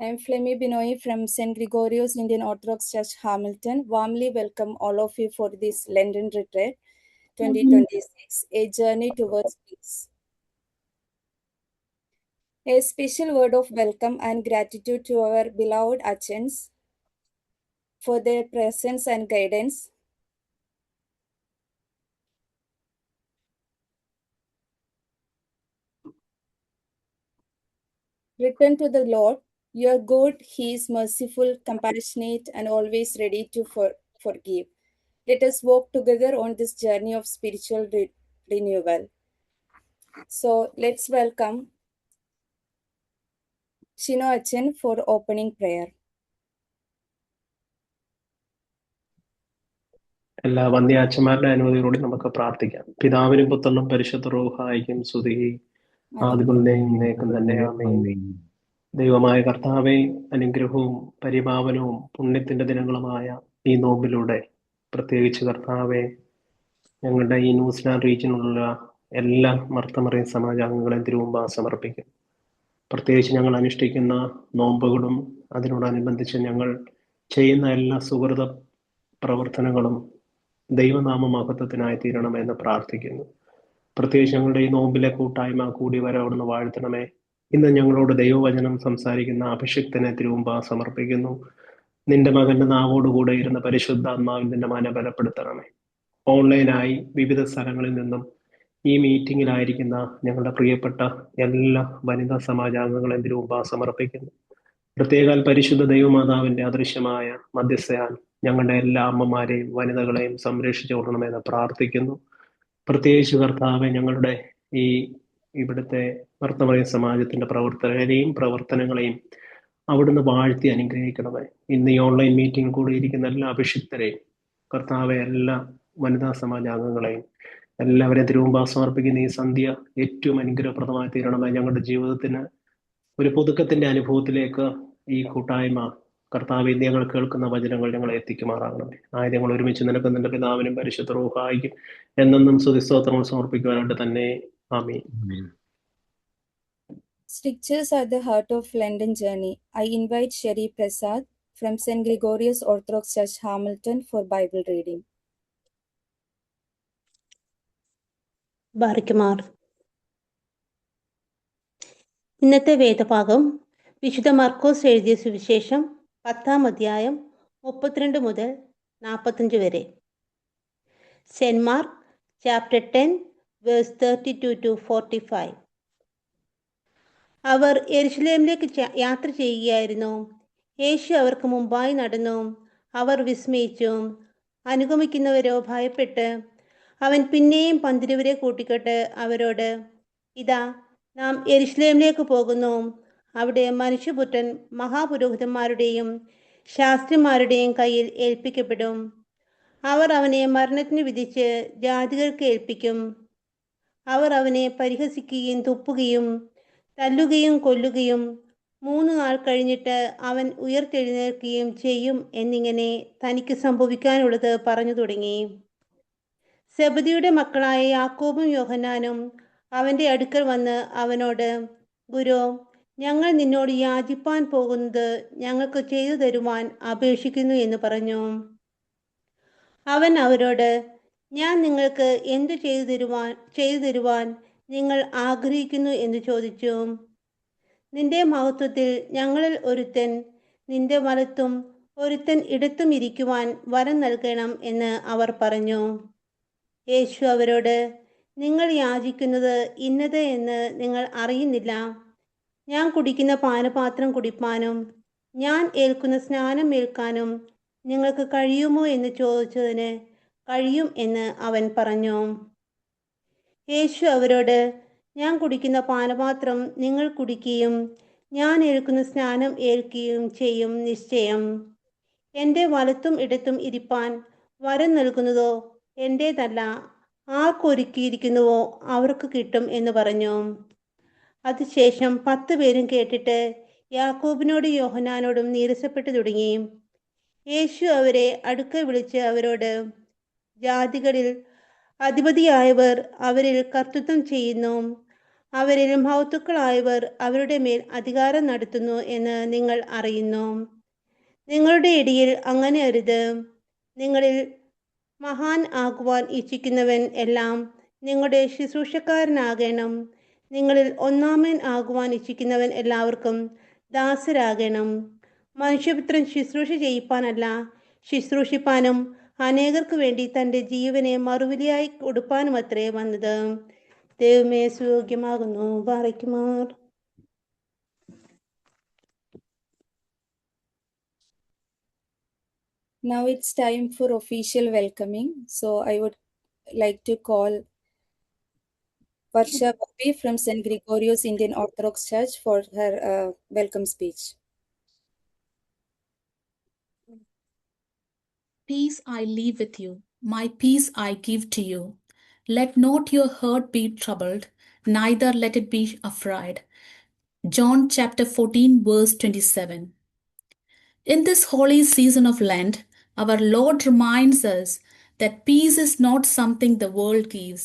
I am Flemmy Binoy from St. Gregorios Indian Orthodox Church, Hamilton. Warmly welcome all of you for this London Retreat 2026, a journey towards peace. A special word of welcome and gratitude to our beloved Achans for their presence and guidance. Return to the Lord. You are good, He is merciful, compassionate, and always ready to forgive. Let us walk together on this journey of spiritual renewal. So let's welcome Shino Achan for opening prayer. എല്ലാ വന്ധ്യാച്ചന്മാരുടെ അനുമതിയോടെ നമുക്ക് പ്രാർത്ഥിക്കാം. പിതാവിനും പുത്രനും പരിശുദ്ധ റൂഹായിക്കും സ്തുതി, ആദിമുതലേക്കും ഇന്നേക്കും തന്നെ ആമേൻ. ദൈവമായ കർത്താവേ, അനുഗ്രഹവും പരിപാവനവും പുണ്യത്തിന്റെ ദിനങ്ങളുമായ ഈ നോമ്പിലൂടെ പ്രത്യേകിച്ച് കർത്താവെ, ഞങ്ങളുടെ ഈ ന്യൂസിലാൻഡ് റീജിയനിലുള്ള എല്ലാ മർത്തമറിയ സമാജാംഗങ്ങളെയും തിരുമുമ്പാ സമർപ്പിക്കും. പ്രത്യേകിച്ച് ഞങ്ങൾ അനുഷ്ഠിക്കുന്ന നോമ്പുകളും അതിനോടനുബന്ധിച്ച് ഞങ്ങൾ ചെയ്യുന്ന എല്ലാ സുഹൃത പ്രവർത്തനങ്ങളും ദൈവനാമ മഹത്വത്തിനായി തീരണമെന്ന് പ്രാർത്ഥിക്കുന്നു. പ്രത്യേകിച്ച് ഞങ്ങളുടെ ഈ നോമ്പിലെ കൂട്ടായ്മ കൂടി വരവിടുന്ന് വാഴ്ത്തണമേ. ഇന്ന് ഞങ്ങളോട് ദൈവവചനം സംസാരിക്കുന്ന അഭിഷിക്തനെ തിരുമുമ്പാ സമർപ്പിക്കുന്നു. നിന്റെ മകന്റെ നാവോടുകൂടെ ഇരുന്ന പരിശുദ്ധാത്മാവിൽ നിന്റെ മന ബലപ്പെടുത്തണമേ. ഓൺലൈനായി വിവിധ സ്ഥലങ്ങളിൽ നിന്നും ഈ മീറ്റിംഗിലായിരിക്കുന്ന ഞങ്ങളുടെ പ്രിയപ്പെട്ട എല്ലാ വനിതാ സമാജാംഗങ്ങളെയും തിരുമുമ്പാ സമർപ്പിക്കുന്നു. പ്രത്യേകാൽ പരിശുദ്ധ ദൈവമാതാവിന്റെ അദൃശ്യമായ മധ്യസ്ഥയാൽ ഞങ്ങളുടെ എല്ലാ അമ്മമാരെയും വനിതകളെയും സംരക്ഷിച്ചു കൊള്ളണമെന്ന് പ്രാർത്ഥിക്കുന്നു. പ്രത്യേകിച്ച് കർത്താവെ, ഞങ്ങളുടെ ഈ ഇവിടുത്തെ ഭർത്തമറിയ സമാജത്തിന്റെ പ്രവർത്തനങ്ങളെയും അവിടുന്ന് വാഴ്ത്തി അനുഗ്രഹിക്കണമേ. ഇന്ന് ഈ ഓൺലൈൻ മീറ്റിംഗ് കൂടിയിരിക്കുന്ന എല്ലാ അഭിഷിക്തരെയും കർത്താവെ, എല്ലാ വനിതാ സമാജാംഗങ്ങളെയും എല്ലാവരെയും തിരുമുമ്പാ സമർപ്പിക്കുന്ന ഈ സന്ധ്യ ഏറ്റവും അനുഗ്രഹപ്രദമായി തീരണമേ. ഞങ്ങളുടെ ജീവിതത്തിന് ഒരു പുതുക്കത്തിന്റെ അനുഭവത്തിലേക്ക് ഈ കൂട്ടായ്മ കർത്താവെ, ഞങ്ങൾ കേൾക്കുന്ന വചനങ്ങൾ ഞങ്ങളെ എത്തിക്കുമാറാകണമേ. ആയുധങ്ങൾ ഒരുമിച്ച് നിനക്ക് നിന്റെ പിതാവിനും പരിശുദ്ധ റൂഹായിക്കും എന്നെന്നും സ്തുതിസ്തോത്രങ്ങൾ സമർപ്പിക്കുവാനായിട്ട് തന്നെ ആമീൻ. Scriptures are the heart of London journey. I invite Sherry Prasad from St. Gregorios Orthodox Church, Hamilton for Bible reading. ബാറിക്കുമാർ. ഇന്നത്തെ വേദഭാഗം വിശുദ്ധ മർക്കോസ് എഴുതിയ സുവിശേഷം 10-ാം അധ്യായം 32 മുതൽ 45 വരെ. Saint Mark chapter 10 verse 32 to 45. അവർ യെരുശലേമിലേക്ക് യാത്ര ചെയ്യുകയായിരുന്നു. യേശു അവർക്ക് മുമ്പായി നടന്നു. അവർ വിസ്മയിച്ചു. അനുഗമിക്കുന്നവരോ ഭയപ്പെട്ട്. അവൻ പിന്നെയും 12 കൂട്ടിക്കെട്ട് അവരോട്, ഇതാ, നാം യെരുശലേമിലേക്ക് പോകുന്നു. അവിടെ മനുഷ്യപുത്രൻ മഹാപുരോഹിതന്മാരുടെയും ശാസ്ത്രിമാരുടെയും കയ്യിൽ ഏൽപ്പിക്കപ്പെടും. അവർ അവനെ മരണത്തിന് വിധിച്ച് ജാതികൾക്ക് ഏൽപ്പിക്കും. അവർ അവനെ പരിഹസിക്കുകയും തുപ്പുകയും തല്ലുകയും കൊല്ലുകയും 3 നാൾ കഴിഞ്ഞിട്ട് അവൻ ഉയർത്തെഴുന്നേൽക്കുകയും ചെയ്യും എന്നിങ്ങനെ തനിക്ക് സംഭവിക്കാനുള്ളത് പറഞ്ഞു തുടങ്ങി. സെബദിയുടെ മക്കളായ യാക്കോബും യോഹന്നാനും അവന്റെ അടുക്കൽ വന്ന് അവനോട്, ഗുരു, ഞങ്ങൾ നിന്നോട് യാചിപ്പാൻ പോകുന്നത് ഞങ്ങൾക്ക് ചെയ്തു തരുവാൻ അപേക്ഷിക്കുന്നു എന്ന് പറഞ്ഞു. അവൻ അവരോട്, ഞാൻ നിങ്ങൾക്ക് എന്തു ചെയ്തു തരുവാൻ നിങ്ങൾ ആഗ്രഹിക്കുന്നു എന്ന് ചോദിച്ചു. നിന്റെ മഹത്വത്തിൽ ഞങ്ങളിൽ ഒരുത്തൻ നിന്റെ വലത്തും ഒരുത്തൻ ഇടത്തും ഇരിക്കുവാൻ വരം നൽകണം എന്ന് അവർ പറഞ്ഞു. യേശു അവരോട്, നിങ്ങൾ യാചിക്കുന്നത് ഇന്നത് എന്ന് നിങ്ങൾ അറിയുന്നില്ല. ഞാൻ കുടിക്കുന്ന പാനപാത്രം കുടിപ്പാനും ഞാൻ ഏൽക്കുന്ന സ്നാനം ഏൽക്കാനും നിങ്ങൾക്ക് കഴിയുമോ എന്ന് ചോദിച്ചതിന് കഴിയും എന്ന് അവൻ പറഞ്ഞു. യേശു അവരോട്, ഞാൻ കുടിക്കുന്ന പാനപാത്രം നിങ്ങൾ കുടിക്കുകയും ഞാൻ ഏൽക്കുന്ന സ്നാനം ഏൽക്കുകയും ചെയ്യും നിശ്ചയം. എൻ്റെ വലത്തും ഇടത്തും ഇരിപ്പാൻ വരം നൽകുന്നതോ എൻ്റേതല്ല, ആർക്കൊരുക്കിയിരിക്കുന്നുവോ അവർക്ക് കിട്ടും എന്ന് പറഞ്ഞു. അതിനുശേഷം 10 പേരും കേട്ടിട്ട് യാക്കോബിനോടും യോഹന്നാനോടും നീരസപ്പെട്ടു തുടങ്ങി. യേശു അവരെ അടുക്കൽ വിളിച്ച് അവരോട്, ജാതികളിൽ അധിപതിയായവർ അവരിൽ കർത്തൃത്വം ചെയ്യുന്നു. അവരിൽ മഹത്തുക്കളായവർ അവരുടെ മേൽ അധികാരം നടത്തുന്നു എന്ന് നിങ്ങൾ അറിയുന്നു. നിങ്ങളുടെ ഇടയിൽ അങ്ങനെ അരുത്. നിങ്ങളിൽ മഹാൻ ആകുവാൻ ഇച്ഛിക്കുന്നവൻ എല്ലാം നിങ്ങളുടെ ശുശ്രൂഷക്കാരനാകണം. നിങ്ങളിൽ ഒന്നാമൻ ആകുവാൻ ഇച്ഛിക്കുന്നവൻ എല്ലാവർക്കും ദാസരാകണം. മനുഷ്യപുത്രൻ ശുശ്രൂഷ ചെയ്യിപ്പാനല്ല, ശുശ്രൂഷിപ്പാനും അനേകർക്ക് വേണ്ടി തൻ്റെ ജീവനെ മറുവിലയായി കൊടുപ്പാനും അത്രേ വന്നത്. ദൈവമേ സുയോഗ്യമാകുന്നു. ബാറയ്ക്കുമാർ. Now it's time for official welcoming. So I would like to call Varsha Bobby from St. Gregorios Indian Orthodox Church for her welcome speech. Peace I leave with you, my peace I give to you. Let not your heart be troubled, neither let it be afraid. John chapter 14, verse 27. In this holy season of Lent, our Lord reminds us that peace is not something the world gives.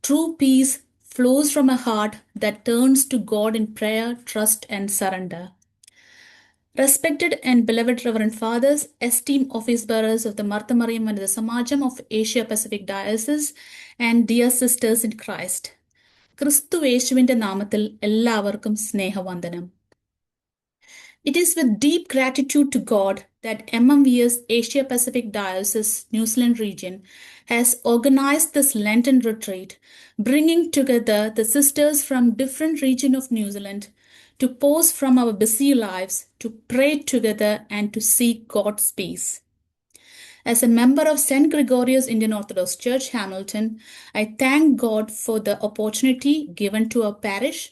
True peace flows from a heart that turns to God in prayer, trust, and surrender. Respected and beloved Reverend Fathers, esteemed office bearers of the Martha Mariam and the Samajam of Asia Pacific Diocese, and dear sisters in Christ, ക്രിസ്തു യേശുവിന്റെ നാമത്തിൽ എല്ലാവർക്കും സ്നേഹവന്ദനം. It is with deep gratitude to God that MMVS Asia Pacific Diocese New Zealand region has organized this Lenten retreat, bringing together the sisters from different regions of New Zealand to pause from our busy lives, to pray together and to seek God's peace. As a member of St. Gregorios Indian Orthodox Church, Hamilton, I thank God for the opportunity given to our parish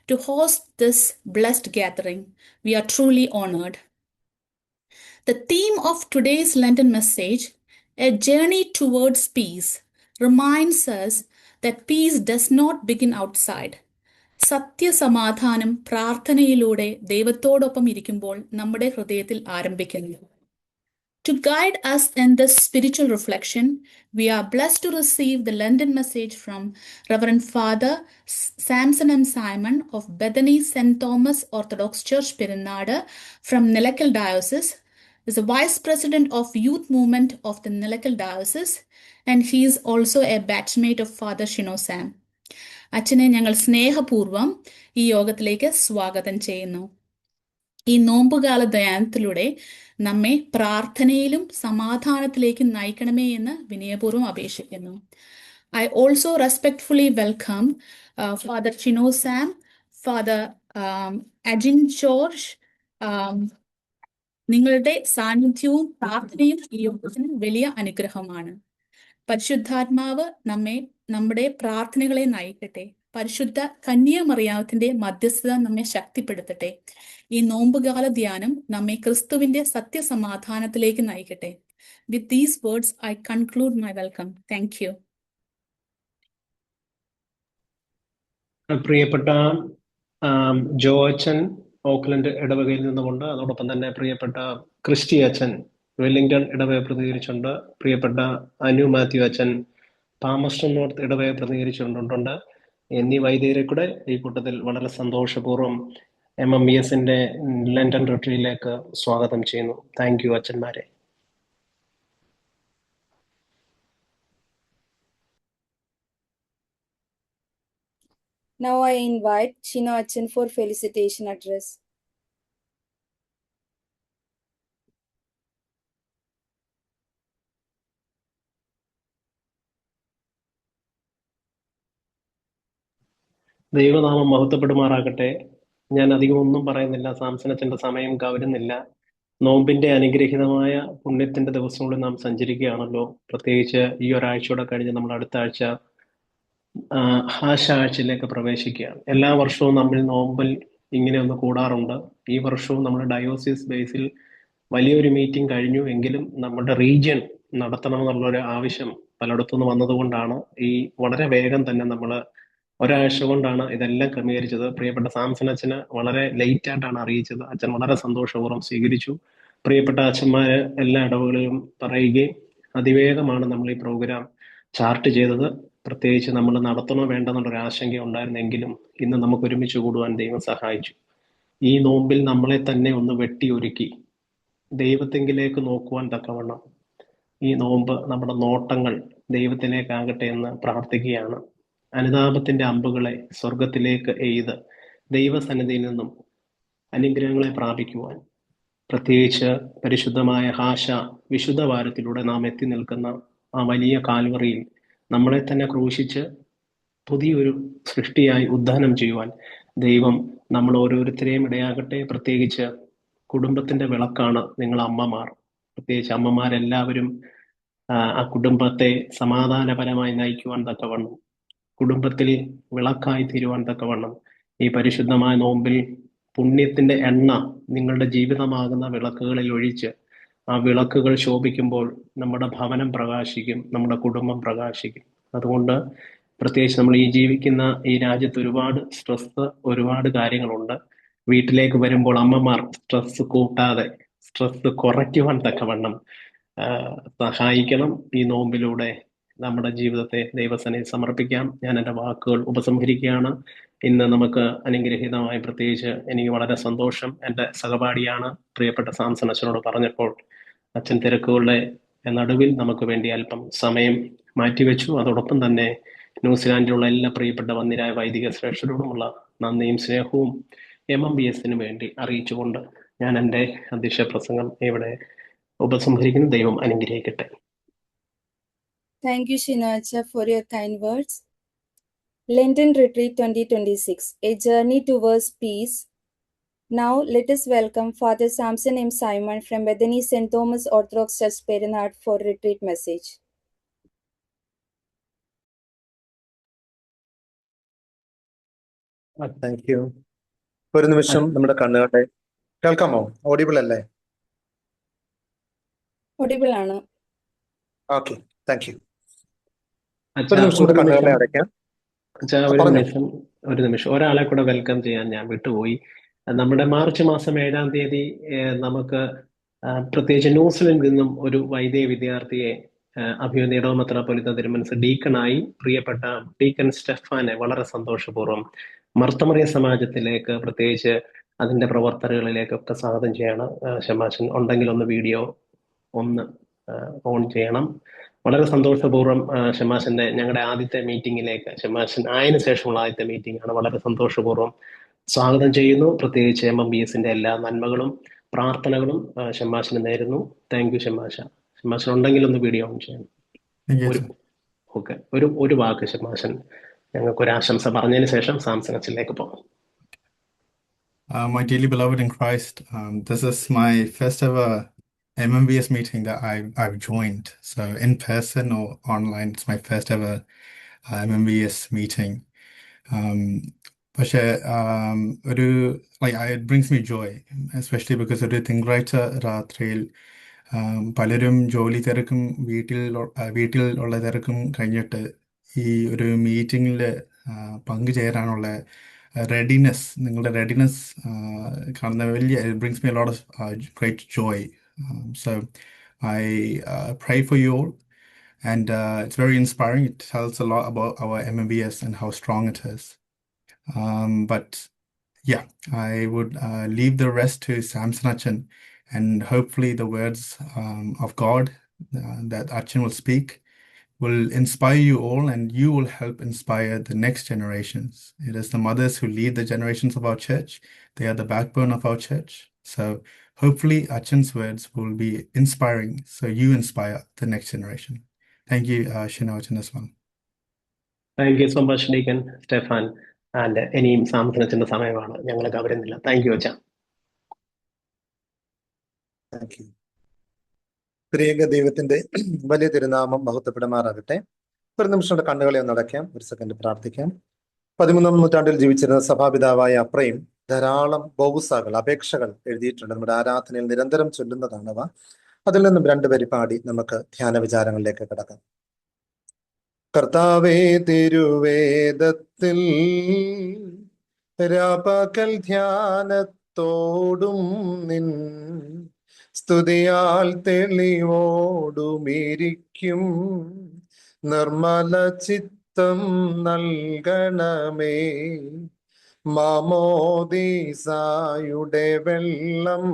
to host this blessed gathering. We are truly honored. The theme of today's Lenten message, A Journey Towards Peace, reminds us that peace does not begin outside. സത്യസമാധാനം പ്രാർത്ഥനയിലൂടെ ദൈവത്തോടൊപ്പം ഇരിക്കുമ്പോൾ നമ്മുടെ ഹൃദയത്തിൽ ആരംഭിക്കുന്നു. To guide us in this spiritual reflection, we are blessed to receive the Lenten message from Reverend Father Samson M. Simon of Bethany St. Thomas Orthodox Church, Perunadu, from Nilakal Diocese, is the Vice President of Youth Movement of the Nilakal Diocese, and he is also a batchmate of Father Shino Sam. അച്ഛനെ ഞങ്ങൾ സ്നേഹപൂർവം ഈ യോഗത്തിലേക്ക് സ്വാഗതം ചെയ്യുന്നു. ഈ നോമ്പുകാല ധ്യാനത്തിലൂടെ നമ്മെ പ്രാർത്ഥനയിലും സമാധാനത്തിലേക്കും നയിക്കണമേ എന്ന് വിനയപൂർവ്വം അപേക്ഷിക്കുന്നു. I also respectfully welcome Father Chino Sam, Father Ajin George. നിങ്ങളുടെ സാന്നിധ്യവും പ്രാർത്ഥനയും ഈ യോഗത്തിന് വലിയ അനുഗ്രഹമാണ്. പരിശുദ്ധാത്മാവ് നമ്മുടെ പ്രാർത്ഥനകളെ നയിക്കട്ടെ. പരിശുദ്ധ കന്യാമറിയാമത്തിന്റെ മധ്യസ്ഥത നമ്മെ ശക്തിപ്പെടുത്തട്ടെ. ഈ നോമ്പുകാല ധ്യാനം നമ്മെ ക്രിസ്തുവിന്റെ സത്യസമാധാനത്തിലേക്ക് നയിക്കട്ടെ. With these words, I conclude my welcome. Thank you. പ്രിയപ്പെട്ട ജോ അച്ഛൻ ഓക്ലൻഡ് ഇടവകയിൽ നിന്നുകൊണ്ട്, അതോടൊപ്പം തന്നെ പ്രിയപ്പെട്ട ക്രിസ്റ്റി അച്ഛൻ വെല്ലിംഗ്ടൺ ഇടവക പ്രതികരിച്ചുണ്ട്, പ്രിയപ്പെട്ട അനു മാത്യു അച്ഛൻ പാമസ്റ്റൺ നോർത്ത് ഇടവക പ്രതികരിച്ചുകൊണ്ടുണ്ട് എന്നീ വൈദികരെ കൂടെ ഈ കൂട്ടത്തിൽ വളരെ സന്തോഷപൂർവ്വം MMVSന്റെ ലണ്ടൻ റിട്രീറ്റിലേക്ക് സ്വാഗതം ചെയ്യുന്നു. താങ്ക് യു അച്ഛന്മാരെ. Now I invite Chino Achan for felicitation address. ദൈവനാമം മഹത്വപ്പെടുമാറാകട്ടെ. ഞാൻ അധികം ഒന്നും പറയുന്നില്ല, സാംസനച്ചന്റെ സമയം കവരുന്നില്ല. നോമ്പിന്റെ അനുഗ്രഹീതമായ പുണ്യത്തിന്റെ ദിവസങ്ങളിൽ നാം സഞ്ചരിക്കുകയാണല്ലോ. പ്രത്യേകിച്ച് ഈ ഒരാഴ്ചയോടെ കഴിഞ്ഞ് നമ്മൾ അടുത്ത ആഴ്ച ആശ ആഴ്ചയിലേക്ക് പ്രവേശിക്കുകയാണ്. എല്ലാ വർഷവും നമ്മൾ നോമ്പിൽ ഇങ്ങനെ ഒന്ന് കൂടാറുണ്ട്. ഈ വർഷവും നമ്മുടെ ഡയോസിസ് ബേസിൽ വലിയൊരു മീറ്റിംഗ് കഴിഞ്ഞു എങ്കിലും നമ്മുടെ റീജിയൻ നടത്തണമെന്നുള്ളൊരു ആവശ്യം പലയിടത്തുനിന്ന് വന്നതുകൊണ്ടാണ് ഈ വളരെ വേഗം തന്നെ നമ്മൾ ഒരാഴ്ച കൊണ്ടാണ് ഇതെല്ലാം ക്രമീകരിച്ചത്. പ്രിയപ്പെട്ട സാംസൺ അച്ഛന് വളരെ ലേറ്റ് ആയിട്ടാണ് അറിയിച്ചത്. അച്ഛൻ വളരെ സന്തോഷപൂർവ്വം സ്വീകരിച്ചു. പ്രിയപ്പെട്ട അച്ഛന്മാര് എല്ലാ ഇടവുകളിലും പറയുകയും അതിവേഗമാണ് നമ്മൾ ഈ പ്രോഗ്രാം ചാർട്ട് ചെയ്തത്. പ്രത്യേകിച്ച് നമ്മൾ നടത്തണോ വേണ്ടെന്നുള്ളൊരു ആശങ്ക ഉണ്ടായിരുന്നെങ്കിലും ഇന്ന് നമുക്ക് ഒരുമിച്ച് കൂടുവാൻ ദൈവം സഹായിച്ചു. ഈ നോമ്പിൽ നമ്മളെ തന്നെ ഒന്ന് വെട്ടിയൊരുക്കി ദൈവത്തെങ്കിലേക്ക് നോക്കുവാൻ തക്കവണ്ണം ഈ നോമ്പ് നമ്മുടെ നോട്ടങ്ങൾ ദൈവത്തിലേക്കാകട്ടെ എന്ന് പ്രാർത്ഥിക്കുകയാണ്. അനുതാപത്തിന്റെ അമ്പുകളെ സ്വർഗത്തിലേക്ക് എയ്ത് ദൈവസന്നിധിയിൽ നിന്നും അനുഗ്രഹങ്ങളെ പ്രാപിക്കുവാൻ, പ്രത്യേകിച്ച് പരിശുദ്ധമായ ഹാശ വിശുദ്ധ വാരത്തിലൂടെ നാം എത്തി നിൽക്കുന്ന ആ വലിയ കാൽവറിയിൽ നമ്മളെ തന്നെ ക്രൂശിച്ച് പുതിയൊരു സൃഷ്ടിയായി ഉദ്ധാനം ചെയ്യുവാൻ ദൈവം നമ്മൾ ഓരോരുത്തരെയും ഇടയാകട്ടെ. പ്രത്യേകിച്ച് കുടുംബത്തിന്റെ വിളക്കാണ് നിങ്ങൾ അമ്മമാർ. പ്രത്യേകിച്ച് അമ്മമാരെല്ലാവരും ആ കുടുംബത്തെ സമാധാനപരമായി നയിക്കുവാൻ തക്കവണ്ണം, കുടുംബത്തിൽ വിളക്കായി തീരുവാൻ തക്കവണ്ണം ഈ പരിശുദ്ധമായ നോമ്പിൽ പുണ്യത്തിന്റെ എണ്ണ നിങ്ങളുടെ ജീവിതമാകുന്ന വിളക്കുകളിൽ ഒഴിച്ച് ആ വിളക്കുകൾ ശോഭിക്കുമ്പോൾ നമ്മുടെ ഭവനം പ്രകാശിക്കും, നമ്മുടെ കുടുംബം പ്രകാശിക്കും. അതുകൊണ്ട് പ്രത്യേകിച്ച് നമ്മൾ ഈ ജീവിക്കുന്ന ഈ രാജ്യത്ത് ഒരുപാട് സ്ട്രെസ്, ഒരുപാട് കാര്യങ്ങളുണ്ട്. വീട്ടിലേക്ക് വരുമ്പോൾ അമ്മമാർ സ്ട്രെസ് കൂട്ടാതെ സ്ട്രെസ് കുറയ്ക്കുവാൻ തക്കവണ്ണം സഹായിക്കണം. ഈ നോമ്പിലൂടെ നമ്മുടെ ജീവിതത്തെ ദൈവസന്നിധിയിൽ സമർപ്പിക്കാം. ഞാൻ എൻ്റെ വാക്കുകൾ ഉപസംഹരിക്കുകയാണ്. ഇന്ന് നമുക്ക് അനുഗ്രഹീതമായി, പ്രത്യേകിച്ച് എനിക്ക് വളരെ സന്തോഷം, എൻ്റെ സഹപാഠിയാണ് പ്രിയപ്പെട്ട സാംസൺ അച്ഛനോട് പറഞ്ഞപ്പോൾ അച്ഛൻ തിരക്കുകളുടെ നടുവിൽ നമുക്ക് വേണ്ടി അല്പം സമയം മാറ്റിവെച്ചു. അതോടൊപ്പം തന്നെ ന്യൂസിലാൻഡിലുള്ള എല്ലാ പ്രിയപ്പെട്ട വന്യരായ വൈദിക ശ്രേഷ്ഠരോടുമുള്ള നന്ദിയും സ്നേഹവും MMBS-ന് വേണ്ടി അറിയിച്ചുകൊണ്ട് ഞാൻ എൻ്റെ അധ്യക്ഷ പ്രസംഗം ഇവിടെ ഉപസംഹരിക്കുന്നു. ദൈവം അനുഗ്രഹിക്കട്ടെ. Thank you, Shinoacha, for your kind words. Lenten Retreat 2026, a journey towards peace. Now, let us welcome Father Samson M. Simon from Bethany St. Thomas Orthodox Church, Perenard, for retreat message. Thank you. ഒരു നിമിഷം നമ്മുടെ കണ്ണുകളെ കേൾക്കാമോ? Audible അല്ലേ? Audible ആണ്. Okay, thank you. ഒരു നിമിഷം കണ്ണുകളെ അടയ്ക്കാം. ഒരു നിമിഷം ഒരാളെ കൂടെ വെൽക്കം ചെയ്യാൻ ഞാൻ വിട്ടുപോയി. നമ്മുടെ മാർച്ച് മാസം 7-ാം തീയതി നമുക്ക് പ്രത്യേകിച്ച് ന്യൂസിലൻഡിൽ നിന്നും ഒരു വൈദിക വിദ്യാർത്ഥിയെ അഭിമന്യ ഇടവമെത്രാപ്പൊലീത്ത തിരുമനസ് ഡീക്കണായി പ്രിയപ്പെട്ട ഡീക്കൻ സ്റ്റെഫാനെ വളരെ സന്തോഷപൂർവ്വം മർത്തമറിയ സമാജത്തിലേക്ക്, പ്രത്യേകിച്ച് അതിന്റെ പ്രവർത്തനങ്ങളിലേക്കൊക്കെ സ്വാഗതം ചെയ്യണം. ഷമാശൻ ഉണ്ടെങ്കിൽ ഒന്ന് വീഡിയോ ഒന്ന് ഓൺ ചെയ്യണം. വളരെ സന്തോഷപൂർവ്വം ഷമാശന്റെ ഞങ്ങളുടെ ആദ്യത്തെ മീറ്റിംഗിലേക്ക്, ഷമാശൻ ആയതിനു ശേഷമുള്ള ആദ്യത്തെ മീറ്റിംഗ് ആണ്, വളരെ സന്തോഷപൂർവ്വം സ്വാഗതം ചെയ്യുന്നു. പ്രത്യേകിച്ച് MMBS-ന്റെ എല്ലാ നന്മകളും പ്രാർത്ഥനകളും ഷമാശന് നേരുന്നു. Thank you ഷമാശ. ഷമാശൻ ഉണ്ടെങ്കിൽ ഒന്ന് വീഡിയോ ഓൺ ചെയ്യണം. ഓക്കെ, ഒരു വാക്ക് ഷമാശൻ ഞങ്ങൾക്ക് ഒരു ആശംസ പറഞ്ഞതിന് ശേഷം സാംസൺ അച്ഛനിലേക്ക് പോകാം. My dearly beloved in Christ, this is my first ever MMBS meeting that I've joined. So in person or online, it's my first ever MMBS meeting. പക്ഷേ it brings me joy, especially because ഒരു തിങ്കളാഴ്ച രാത്രിയിൽ പലരും ജോലി തിരക്കും വീട്ടിൽ ഉള്ള തിരക്കും കഴിഞ്ഞിട്ട് ഈ ഒരു മീറ്റിങ്ങിൽ പങ്കുചേരാനുള്ള റെഡിനെസ്, നിങ്ങളുടെ റെഡിനെസ് കാണുന്ന വലിയ, it brings me a lot of great joy. So I pray for you all, and it's very inspiring. It tells a lot about our MMBS and how strong it is. But yeah, I would leave the rest to Samson Achan, and hopefully the words of God that Achan will speak will inspire you all, and you will help inspire the next generations. It is the mothers who lead the generations of our church. They are the backbone of our church. So hopefully Achan's words will be inspiring, so you inspire the next generation. Thank you, Shino Achan as well. Thank you so much, Deacon Stefan. And ഇനിയും സാംസണത്തിന്റെ സമയമാണ്, ഞങ്ങൾ കവരുന്നില്ല. Thank you അച്ഛാ. Thank you. പ്രിയ ദൈവത്തിന്റെ വലിയ തിരുനാമം മഹത്വപ്പെടുമാറാകട്ടെ. ഒരു നിമിഷം കണ്ണുകളെ ഒന്ന് അടയ്ക്കാം, ഒരു സെക്കൻഡ് പ്രാർത്ഥിക്കാം. 13-ാം നൂറ്റാണ്ടിൽ ജീവിച്ചിരുന്ന സഭാപിതാവായ അപ്രയും ധാരാളം ബൗസാകൾ, അപേക്ഷകൾ എഴുതിയിട്ടുണ്ട്. നമ്മുടെ ആരാധനയിൽ നിരന്തരം ചൊല്ലുന്നതാണവ. അതിൽ നിന്നും 2 വരി പാടി നമുക്ക് ധ്യാന വിചാരങ്ങളിലേക്ക് കടക്കാം. കർത്താവേ, തിരുവേദത്തിൽ രാപകൽ ധ്യാനത്തോടും നിൻ സ്തുതിയാൽ തെളിവോടുമിരിക്കും നിർമ്മല ചിത്ത മഹത്വം നൽകണമേ. മാമോദീസായുടെ വെള്ളം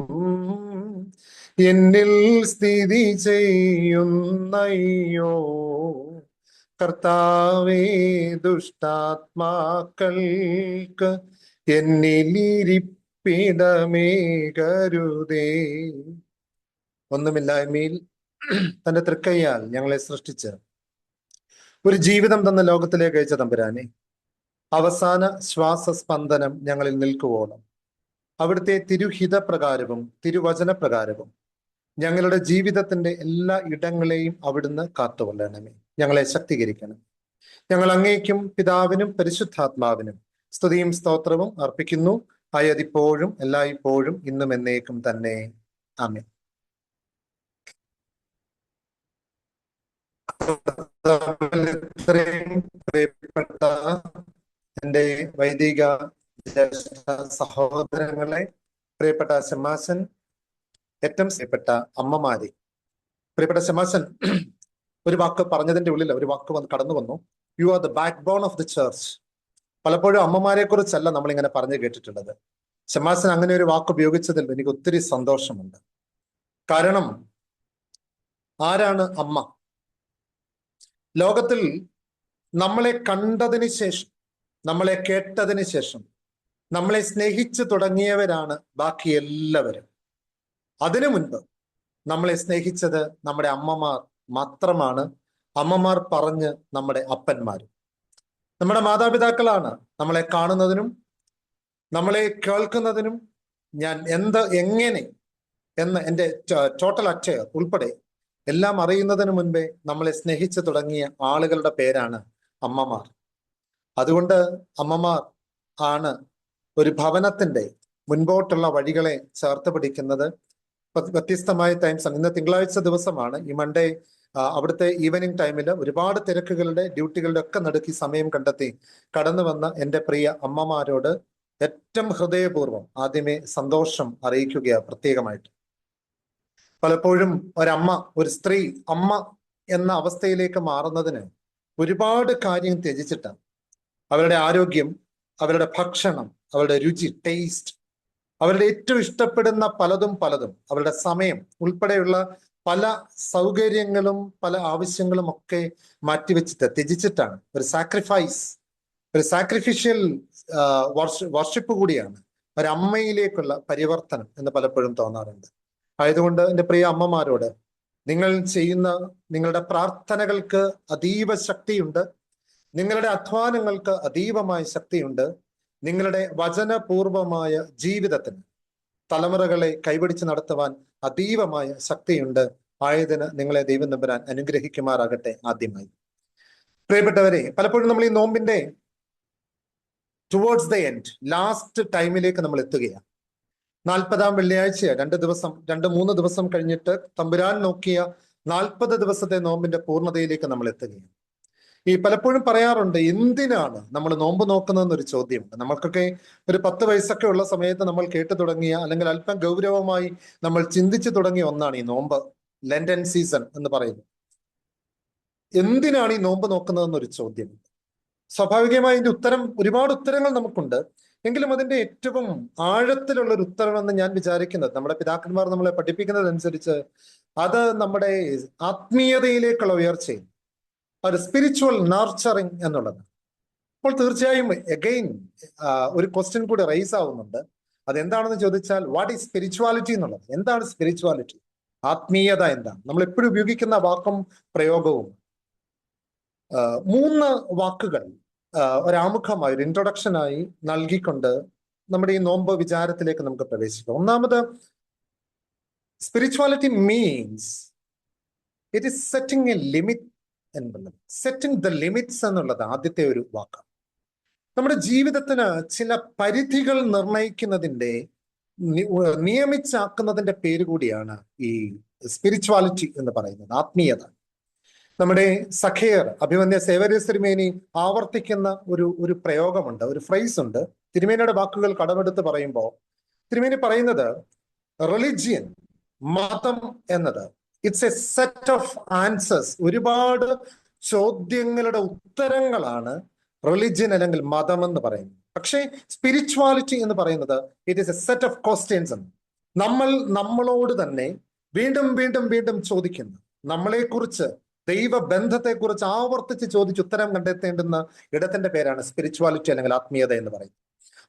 എന്നിൽ സ്ഥിതി ചെയ്യുന്നയ്യോ. കർത്താവേ, ദുഷ്ടാത്മാക്കൾക്ക് എന്നിലിരിപ്പിടമേകരുതേ. ഒന്നുമില്ലായ്മയിൽ തന്റെ തൃക്കൈയാൽ ഞങ്ങളെ സൃഷ്ടിച്ച് ഒരു ജീവിതം തന്ന ലോകത്തിലേക്ക് അയച്ച തമ്പുരാനെ, അവസാന ശ്വാസസ്പന്ദനം ഞങ്ങളിൽ നിൽക്കുവോളം അവിടുത്തെ തിരുഹിത പ്രകാരവും തിരുവചനപ്രകാരവും ഞങ്ങളുടെ ജീവിതത്തിന്റെ എല്ലാ ഇടങ്ങളെയും അവിടുന്ന് കാത്തുകൊള്ളണമേ. ഞങ്ങളെ ശക്തീകരിക്കണം. ഞങ്ങൾ അങ്ങേക്കും പിതാവിനും പരിശുദ്ധാത്മാവിനും സ്തുതിയും സ്തോത്രവും അർപ്പിക്കുന്നു. ആയതിപ്പോഴും എല്ലായ്പ്പോഴും ഇന്നും എന്നേക്കും തന്നെ. ആമേൻ. ഇത്രയും പ്രിയപ്പെട്ട എൻ്റെ വൈദിക സഹോദരങ്ങളെ, പ്രിയപ്പെട്ട ശമാശൻ, ഏറ്റവും പ്രിയപ്പെട്ട അമ്മമാരെ, പ്രിയപ്പെട്ട ശമാശൻ ഒരു വാക്ക് പറഞ്ഞതിന്റെ ഉള്ളിൽ ഒരു വാക്ക് കടന്നു വന്നു. You are the backbone of the church. പലപ്പോഴും അമ്മമാരെ കുറിച്ചല്ല നമ്മളിങ്ങനെ പറഞ്ഞു കേട്ടിട്ടുള്ളത്. ശമാശൻ അങ്ങനെ ഒരു വാക്ക് ഉപയോഗിച്ചതിൽ എനിക്ക് ഒത്തിരി സന്തോഷമുണ്ട്. കാരണം ആരാണ് അമ്മ? ലോകത്തിൽ നമ്മളെ കണ്ടതിന് ശേഷം, നമ്മളെ കേട്ടതിന് ശേഷം, നമ്മളെ സ്നേഹിച്ചു തുടങ്ങിയവരാണ് ബാക്കി എല്ലാവരും. അതിനു മുൻപ് നമ്മളെ സ്നേഹിച്ചത് നമ്മുടെ അമ്മമാർ മാത്രമാണ്. അമ്മമാർ പറഞ്ഞ് നമ്മുടെ അപ്പന്മാരും. നമ്മുടെ മാതാപിതാക്കളാണ് നമ്മളെ കാണുന്നതിനും നമ്മളെ കേൾക്കുന്നതിനും ഞാൻ എങ്ങനെ എന്ന് എൻ്റെ ടോട്ടൽ അറ്റയർ ഉൾപ്പെടെ എല്ലാം അറിയുന്നതിന് മുൻപേ നമ്മളെ സ്നേഹിച്ചു തുടങ്ങിയ ആളുകളുടെ പേരാണ് അമ്മമാർ. അതുകൊണ്ട് അമ്മമാർ ആണ് ഒരു ഭവനത്തിന്റെ മുൻപോട്ടുള്ള വഴികളെ ചേർത്ത് പിടിക്കുന്നത്. വ്യത്യസ്തമായ ടൈംസ് ആണ്. ഇന്ന് തിങ്കളാഴ്ച ദിവസമാണ്. ഈ മൺഡേ അവിടുത്തെ ഈവനിങ് ടൈമിൽ ഒരുപാട് തിരക്കുകളുടെ ഡ്യൂട്ടികളുടെ ഒക്കെ നടുക്കി സമയം കണ്ടെത്തി കടന്നു വന്ന എൻ്റെ പ്രിയ അമ്മമാരോട് ഏറ്റവും ഹൃദയപൂർവ്വം ആദ്യമേ സന്തോഷം അറിയിക്കുകയാണ് പ്രത്യേകമായിട്ട്. പലപ്പോഴും ഒരമ്മ, ഒരു സ്ത്രീ അമ്മ എന്ന അവസ്ഥയിലേക്ക് മാറുന്നതിന് ഒരുപാട് കാര്യം ത്യജിച്ചിട്ടാണ്. അവരുടെ ആരോഗ്യം, അവരുടെ ഭക്ഷണം, അവരുടെ രുചി, ടേസ്റ്റ്, അവരുടെ ഏറ്റവും ഇഷ്ടപ്പെടുന്ന പലതും അവരുടെ സമയം ഉൾപ്പെടെയുള്ള പല സൗകര്യങ്ങളും പല ആവശ്യങ്ങളും ഒക്കെ മാറ്റിവെച്ചിട്ട് ത്യജിച്ചിട്ടാണ്. ഒരു സാക്രിഫിഷ്യൽ വർഷിപ്പ് കൂടിയാണ് ഒരമ്മയിലേക്കുള്ള പരിവർത്തനം എന്ന് പലപ്പോഴും തോന്നാറുണ്ട്. ആയതുകൊണ്ട് എൻ്റെ പ്രിയ അമ്മമാരോട്, നിങ്ങൾ ചെയ്യുന്ന നിങ്ങളുടെ പ്രാർത്ഥനകൾക്ക് അതീവ ശക്തിയുണ്ട്. നിങ്ങളുടെ അധ്വാനങ്ങൾക്ക് അതീവമായ ശക്തിയുണ്ട്. നിങ്ങളുടെ വചനപൂർവമായ ജീവിതത്തിന് തലമുറകളെ കൈപിടിച്ച് നടത്തുവാൻ അതീവമായ ശക്തിയുണ്ട്. ആയതിന് നിങ്ങളെ ദൈവം തമ്പുരാൻ അനുഗ്രഹിക്കുമാറാകട്ടെ. ആദ്യമായി പ്രിയപ്പെട്ടവരെ, പലപ്പോഴും നമ്മൾ ഈ നോമ്പിന്റെ ടുവേർഡ്സ് ദ എൻഡ്, ലാസ്റ്റ് ടൈമിലേക്ക് നമ്മൾ എത്തുകയാണ്. 40-ാം വെള്ളിയാഴ്ച 2-3 ദിവസം കഴിഞ്ഞിട്ട് തമ്പുരാൻ നോക്കിയ 40 ദിവസത്തെ നോമ്പിന്റെ പൂർണ്ണതയിലേക്ക് നമ്മൾ എത്തുകയാണ്. ഈ പലപ്പോഴും പറയാറുണ്ട്, എന്തിനാണ് നമ്മൾ നോമ്പ് നോക്കുന്നതെന്നൊരു ചോദ്യമുണ്ട്. നമ്മൾക്കൊക്കെ ഒരു 10 വയസ്സൊക്കെ ഉള്ള സമയത്ത് നമ്മൾ കേട്ടു തുടങ്ങിയ, അല്ലെങ്കിൽ അല്പം ഗൗരവമായി നമ്മൾ ചിന്തിച്ചു തുടങ്ങിയ ഒന്നാണ് ഈ നോമ്പ്, ലെന്റൻ സീസൺ എന്ന് പറയുന്നത്. എന്തിനാണ് ഈ നോമ്പ് നോക്കുന്നതെന്നൊരു ചോദ്യമുണ്ട്. സ്വാഭാവികമായി ഇതിന്റെ ഒരുപാട് ഉത്തരങ്ങൾ നമുക്കുണ്ട്. എങ്കിലും അതിന്റെ ഏറ്റവും ആഴത്തിലുള്ള ഒരു ഉത്തരമെന്ന് ഞാൻ വിചാരിക്കുന്നത്, നമ്മുടെ പിതാക്കന്മാർ നമ്മളെ പഠിപ്പിക്കുന്നതനുസരിച്ച് അത് നമ്മുടെ ആത്മീയതയിലേക്കുള്ള ഉയർച്ചയും ഒരു സ്പിരിച്വൽ നർച്ചറിങ് എന്നുള്ളത്. അപ്പോൾ തീർച്ചയായും എഗെയിൻ ഒരു ക്വസ്റ്റ്യൻ കൂടി റൈസ് ആവുന്നുണ്ട്. അതെന്താണെന്ന് ചോദിച്ചാൽ, വാട്ട് ഈസ് സ്പിരിച്വാലിറ്റി എന്നുള്ളത്. എന്താണ് സ്പിരിച്വാലിറ്റി? ആത്മീയത എന്താണ്? നമ്മൾ എപ്പോഴും ഉപയോഗിക്കുന്ന വാക്കും പ്രയോഗവും 3 വാക്കുകൾ ഒരാമുഖമായി, ഒരു ഇൻട്രൊഡക്ഷനായി നൽകിക്കൊണ്ട് നമ്മുടെ ഈ നോമ്പ് വിചാരത്തിലേക്ക് നമുക്ക് പ്രവേശിക്കാം. ഒന്നാമത്, spirituality means it is setting A limit എന്നുള്ളത്. സെറ്റിംഗ് ദ ലിമിറ്റ്സ് എന്നുള്ളത് ആദ്യത്തെ ഒരു വാക്കാണ്. നമ്മുടെ ജീവിതത്തിന് ചില പരിധികൾ നിർണയിക്കുന്നതിന്റെ, നിയമിച്ചാക്കുന്നതിന്റെ പേര് കൂടിയാണ് ഈ സ്പിരിച്വാലിറ്റി എന്ന് പറയുന്നത്, ആത്മീയത. നമ്മുടെ സഖേർ അഭിമന്യ സേവ്യറിയസ് തിരുമേനി ആവർത്തിക്കുന്ന ഒരു പ്രയോഗമുണ്ട്, ഒരു ഫ്രേസ് ഉണ്ട്. തിരുമേനിയുടെ വാക്കുകൾ കടമെടുത്ത് പറയുമ്പോൾ തിരുമേനി പറയുന്നത്, റിലിജിയൻ, മതം എന്നത് it's A set of answers, ഒരുപാട് ചോദ്യങ്ങളുടെ ഉത്തരങ്ങളാണ് റിലിജിയൻ അല്ലെങ്കിൽ മതം എന്ന് പറയുന്നത്. പക്ഷേ സ്പിരിച്വാലിറ്റി എന്ന് പറയുന്നത് it is A set of questions എന്ന് നമ്മളോട് തന്നെ വീണ്ടും വീണ്ടും വീണ്ടും ചോദിക്കുന്നു. നമ്മളെക്കുറിച്ച്, ദൈവബന്ധത്തെക്കുറിച്ച് ആവർത്തിച്ച് ചോദിച്ച് ഉത്തരം കണ്ടെത്തേണ്ടുന്ന ഇടത്തിന്റെ പേരാണ് സ്പിരിച്വാലിറ്റി അല്ലെങ്കിൽ ആത്മീയത എന്ന് പറയുന്നത്.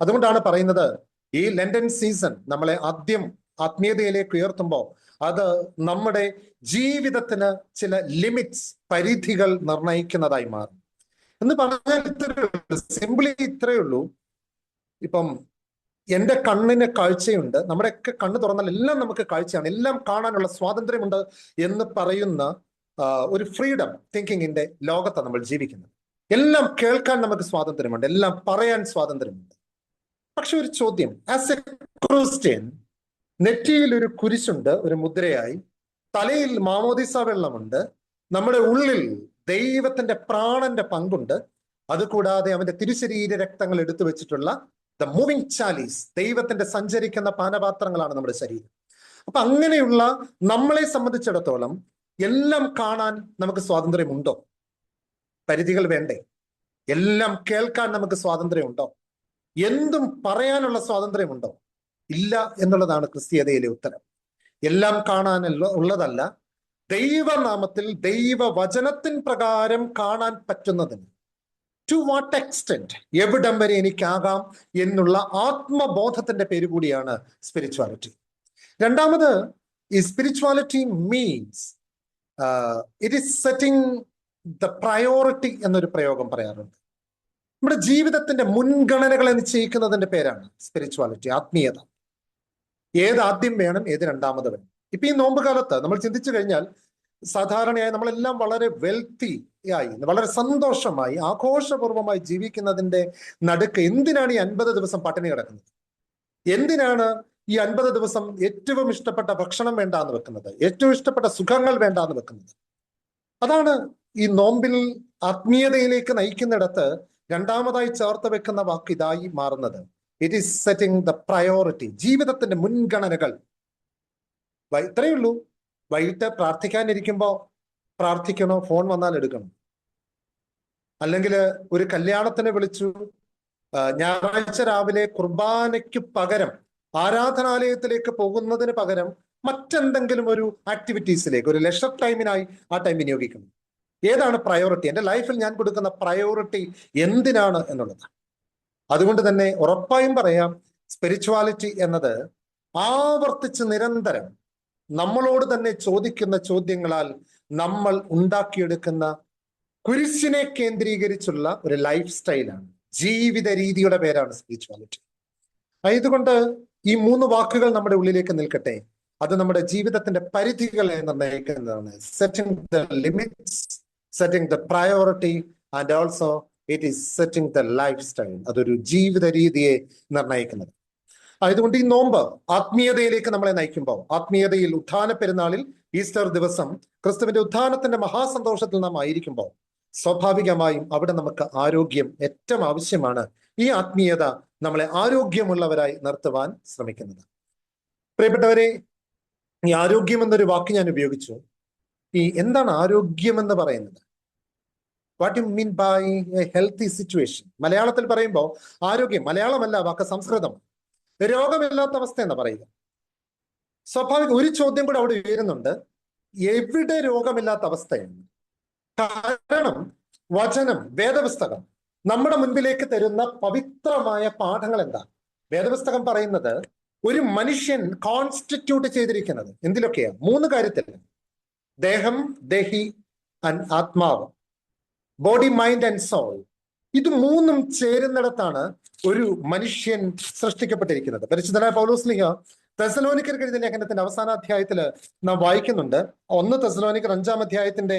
അതുകൊണ്ടാണ് പറയുന്നത് ഈ ലണ്ടൻ സീസൺ നമ്മളെ ആദ്യം ആത്മീയതയിലേക്ക് ഉയർത്തുമ്പോൾ അത് നമ്മുടെ ജീവിതത്തിന് ചില ലിമിറ്റ്സ്, പരിധികൾ നിർണയിക്കുന്നതായി മാറും എന്ന് പറഞ്ഞാൽ സിംപ്ലി ഇത്രയേ ഉള്ളൂ. ഇപ്പം എന്റെ കണ്ണിന് കാഴ്ചയുണ്ട്, നമ്മുടെയൊക്കെ കണ്ണ് തുറന്നാൽ എല്ലാം നമുക്ക് കാഴ്ചയാണ്, എല്ലാം കാണാനുള്ള സ്വാതന്ത്ര്യമുണ്ട് എന്ന് പറയുന്ന ഒരു ഫ്രീഡം തിങ്കിങ്ങിന്റെ ലോകത്താണ് നമ്മൾ ജീവിക്കുന്നത്. എല്ലാം കേൾക്കാൻ നമുക്ക് സ്വാതന്ത്ര്യമുണ്ട്, എല്ലാം പറയാൻ സ്വാതന്ത്ര്യമുണ്ട്. പക്ഷെ ഒരു ചോദ്യം, ആസ് എ ക്രിസ്ത്യൻ, നെറ്റിയിൽ ഒരു കുരിശുണ്ട് ഒരു മുദ്രയായി, തലയിൽ മാമോദിസ വെള്ളമുണ്ട്, നമ്മുടെ ഉള്ളിൽ ദൈവത്തിന്റെ പ്രാണന്റെ പങ്കുണ്ട്, അതുകൂടാതെ അവന്റെ തിരുശരീര രക്തങ്ങൾ എടുത്തു വെച്ചിട്ടുള്ള ദ മൂവിങ് ചാലീസ്, ദൈവത്തിന്റെ സഞ്ചരിക്കുന്ന പാനപാത്രങ്ങളാണ് നമ്മുടെ ശരീരം. അപ്പൊ അങ്ങനെയുള്ള നമ്മളെ സംബന്ധിച്ചിടത്തോളം എല്ലാം കാണാൻ നമുക്ക് സ്വാതന്ത്ര്യമുണ്ടോ? പരിധികൾ വേണ്ടേ? എല്ലാം കേൾക്കാൻ നമുക്ക് സ്വാതന്ത്ര്യമുണ്ടോ? എന്തും പറയാനുള്ള സ്വാതന്ത്ര്യമുണ്ടോ? ഇല്ല എന്നുള്ളതാണ് ക്രിസ്തീയതയിലെ ഉത്തരം. എല്ലാം കാണാൻ ഉള്ളതല്ല, ദൈവനാമത്തിൽ ദൈവവചനത്തിൻ പ്രകാരം കാണാൻ പറ്റുന്നതിന് ടു വാട്ട് എക്സ്റ്റെന്റ്, എവിടം വരെ എനിക്കാകാം എന്നുള്ള ആത്മബോധത്തിന്റെ പേര് കൂടിയാണ് സ്പിരിച്വാലിറ്റി. രണ്ടാമത്, ഈ spirituality means it is setting the priority എന്നൊരു പ്രയോഗം പറയാറുണ്ട്. നമ്മുടെ ജീവിതത്തിന്റെ മുൻഗണനകളെ നിശ്ചയിക്കുന്നതിന്റെ പേരാണ് സ്പിരിച്വാലിറ്റി, ആത്മീയത. ഏത് ആദ്യം വേണം, ഏത് രണ്ടാമത് വേണം. ഇപ്പൊ ഈ നോമ്പ് കാലത്ത് നമ്മൾ ചിന്തിച്ചു കഴിഞ്ഞാൽ സാധാരണയായി നമ്മളെല്ലാം വളരെ വെൽത്തി ആയി, വളരെ സന്തോഷമായി, ആഘോഷപൂർവമായി ജീവിക്കുന്നതിന്റെ നടുക്ക് എന്തിനാണ് ഈ 50 ദിവസം പട്ടിണി കിടക്കുന്നത്? എന്തിനാണ് ഈ 50 ദിവസം ഏറ്റവും ഇഷ്ടപ്പെട്ട ഭക്ഷണം വേണ്ടാന്ന് വെക്കുന്നത്, ഏറ്റവും ഇഷ്ടപ്പെട്ട സുഖങ്ങൾ വേണ്ടാന്ന് വെക്കുന്നത്? അതാണ് ഈ നോമ്പിൽ ആത്മീയതയിലേക്ക് നയിക്കുന്നിടത്ത് രണ്ടാമതായി ചേർത്ത് വെക്കുന്ന വാക്ക് ഇതായി മാറുന്നത്. It is setting the priority, ജീവിതത്തിന്റെ മുൻഗണനകൾ. ഇത്രയേ ഉള്ളൂ. വൈകിട്ട് പ്രാർത്ഥിക്കാനിരിക്കുമ്പോൾ പ്രാർത്ഥിക്കണോ, ഫോൺ വന്നാൽ എടുക്കണം. അല്ലെങ്കിൽ ഒരു കല്യാണത്തിന് വിളിച്ചു, ഞായറാഴ്ച രാവിലെ കുർബാനയ്ക്ക് പകരം ആരാധനാലയത്തിലേക്ക് പോകുന്നതിന് പകരം മറ്റെന്തെങ്കിലും ഒരു ആക്ടിവിറ്റീസിലേക്ക്, ഒരു ലെഷർ ടൈമിനായി ആ ടൈം വിനിയോഗിക്കണം. ഏതാണ് പ്രയോറിറ്റി? എൻ്റെ ലൈഫിൽ ഞാൻ കൊടുക്കുന്ന പ്രയോറിറ്റി എന്തിനാണ് എന്നുള്ളത്. അതുകൊണ്ട് തന്നെ ഉറപ്പായും പറയാം, സ്പിരിച്വാലിറ്റി എന്നത് ആവർത്തിച്ച് നിരന്തരം നമ്മളോട് തന്നെ ചോദിക്കുന്ന ചോദ്യങ്ങളാൽ നമ്മൾ ഉണ്ടാക്കിയെടുക്കുന്ന കുരിശിനെ കേന്ദ്രീകരിച്ചുള്ള ഒരു ലൈഫ് സ്റ്റൈലാണ്, ജീവിത രീതിയുടെ പേരാണ് സ്പിരിച്വാലിറ്റി. അതുകൊണ്ട് ഈ 3 വാക്കുകൾ നമ്മുടെ ഉള്ളിലേക്ക് നിൽക്കട്ടെ. അത് നമ്മുടെ ജീവിതത്തിന്റെ പരിധികളെ നിർണ്ണയിക്കുന്നതാണ്. Setting the limits, setting the priority, and also it is setting the lifestyle. അതൊരു ജീവിത രീതിയെ നിർണ്ണയിക്കുന്നത്. അതുകൊണ്ട് ഈ നോമ്പ് ആത്മീയതയിലേക്ക് നമ്മളെ നയിക്കുമ്പോൾ, ആത്മീയതയിൽ ഉത്ഥാന പെരുന്നാളിൽ ഈസ്റ്റർ ദിവസം ക്രിസ്തുവിന്റെ ഉത്ഥാനത്തിന്റെ മഹാസന്തോഷത്തിൽ നാം ആയിരിക്കുമ്പോൾ സ്വാഭാവികമായും അവിടെ നമുക്ക് ആരോഗ്യം ഏറ്റവും ആവശ്യമാണ്. ഈ ആത്മീയത നമ്മളെ ആരോഗ്യമുള്ളവരായി നിർത്തുവാൻ ശ്രമിക്കുന്നത്. പ്രിയപ്പെട്ടവരെ, ഈ ആരോഗ്യം എന്നൊരു വാക്ക് ഞാൻ ഉപയോഗിച്ചു. ഈ എന്താണ് ആരോഗ്യം എന്ന് പറയുന്നത്? What you mean by a healthy situation? മലയാളത്തിൽ പറയുമ്പോൾ ആരോഗ്യം, മലയാളമല്ല വാക്ക്, സംസ്കൃതം. രോഗമില്ലാത്ത അവസ്ഥ എന്ന് പറയുക. സ്വാഭാവിക ഒരു ചോദ്യം കൂടെ അവിടെ ഉയരുന്നുണ്ട്, എവിടെ രോഗമില്ലാത്ത അവസ്ഥയാണ്? കാരണം വചനം, വേദപുസ്തകം നമ്മുടെ മുൻപിലേക്ക് തരുന്ന പവിത്രമായ പാഠങ്ങൾ എന്താ? വേദപുസ്തകം പറയുന്നത് ഒരു മനുഷ്യൻ കോൺസ്റ്റിറ്റ്യൂട്ട് ചെയ്തിരിക്കുന്നത് എന്തിലൊക്കെയാ? 3 കാര്യത്തിൽ: ദേഹം, ദേഹി ആൻഡ് ആത്മാവ്, ബോഡി, മൈൻഡ് ആൻഡ് സോൾ. ഇത് 3ഉം ചേരുന്നിടത്താണ് ഒരു മനുഷ്യൻ സൃഷ്ടിക്കപ്പെട്ടിരിക്കുന്നത്. പരിശുദ്ധനായ പൗലോസ്ലീഹ തെസ്സലോനിക്കർക്ക് എഴുതിയ ലേഖനത്തിന്റെ അവസാന അധ്യായത്തിൽ നാം വായിക്കുന്നുണ്ട്. 1 തെസ്സലോനിക്കർ 5-ാം അധ്യായത്തിന്റെ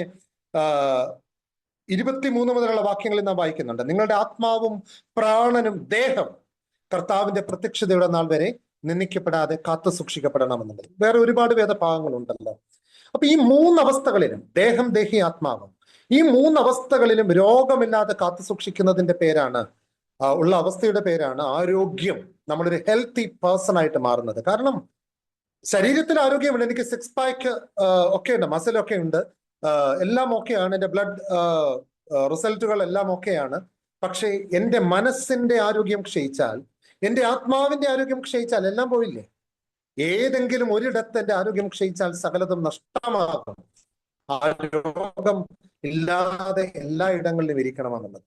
23 മുതലുള്ള വാക്യങ്ങളിൽ നാം വായിക്കുന്നുണ്ട്, നിങ്ങളുടെ ആത്മാവും പ്രാണനും ദേഹം കർത്താവിന്റെ പ്രത്യക്ഷതയുടെ നാൾ വരെ നിന്ദിക്കപ്പെടാതെ കാത്തു സൂക്ഷിക്കപ്പെടണമെന്നുള്ളത്. വേറെ ഒരുപാട് വേദഭാഗങ്ങളുണ്ടല്ലോ. അപ്പൊ ഈ 3 അവസ്ഥകളിലും, ദേഹം, ദേഹി, ആത്മാവും, ഈ 3 അവസ്ഥകളിലും രോഗമില്ലാതെ കാത്തു സൂക്ഷിക്കുന്നതിന്റെ പേരാണ്, ഉള്ള അവസ്ഥയുടെ പേരാണ് ആരോഗ്യം. നമ്മളൊരു ഹെൽത്തി പേഴ്സൺ ആയിട്ട് മാറുന്നത്. കാരണം ശരീരത്തിൽ ആരോഗ്യമുണ്ട്, എനിക്ക് 6 പാക്ക് ഒക്കെ ഉണ്ട്, മസിലൊക്കെ ഉണ്ട്, എല്ലാം ഓക്കെയാണ്, എൻ്റെ ബ്ലഡ് റിസൾട്ടുകൾ എല്ലാം ഓക്കെയാണ്. പക്ഷേ എൻ്റെ മനസ്സിന്റെ ആരോഗ്യം ക്ഷയിച്ചാൽ, എൻ്റെ ആത്മാവിന്റെ ആരോഗ്യം ക്ഷയിച്ചാൽ എല്ലാം പോയില്ലേ? ഏതെങ്കിലും ഒരിടത്ത് എൻ്റെ ആരോഗ്യം ക്ഷയിച്ചാൽ സകലതും നഷ്ടമാകും. ആ രോഗം ഇല്ലാതെ എല്ലായിടങ്ങളിലും ഇരിക്കണമെന്നുള്ളത്.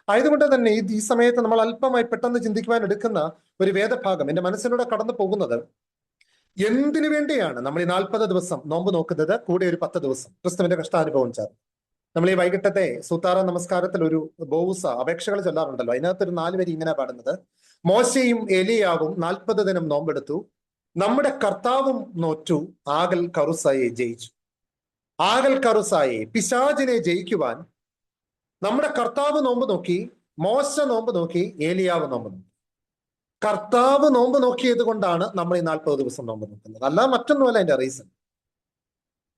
ആയതുകൊണ്ട് തന്നെ ഈ സമയത്ത് നമ്മൾ അല്പമായി പെട്ടെന്ന് ചിന്തിക്കുവാൻ എടുക്കുന്ന ഒരു വേദഭാഗം എൻ്റെ മനസ്സിലൂടെ കടന്നു പോകുന്നത്, എന്തിനു വേണ്ടിയാണ് നമ്മൾ ഈ 40 ദിവസം നോമ്പ് നോക്കുന്നത്, കൂടെ ഒരു 10 ദിവസം ക്രിസ്തുവിന്റെ കഷ്ടാനുഭവം ചേർന്ന്? നമ്മൾ ഈ വൈകിട്ടത്തെ സൂത്താറ നമസ്കാരത്തിൽ ഒരു ബോവുസ അപേക്ഷകൾ ചൊല്ലാറുണ്ടല്ലോ, അതിനകത്തൊരു 4 വരി ഇങ്ങനെ പാടുന്നത്: മോശയും ഏലിയാവും 40 ദിനം നോമ്പെടുത്തു, നമ്മുടെ കർത്താവും നോറ്റു, ആകൽ കറുസായെ ജയിച്ചു. ആകൽ കറുസായെ, പിശാചിനെ ജയിക്കുവാൻ നമ്മുടെ കർത്താവ് നോമ്പ് നോക്കി, മോശ നോമ്പ് നോക്കി, ഏലിയാവ് നോമ്പ് നോക്കി. കർത്താവ് നോമ്പ് നോക്കിയത് കൊണ്ടാണ് നമ്മൾ ഈ 40 ദിവസം നോമ്പ് നോക്കുന്നത്, അല്ല മറ്റൊന്നുമല്ല അതിന്റെ റീസൺ.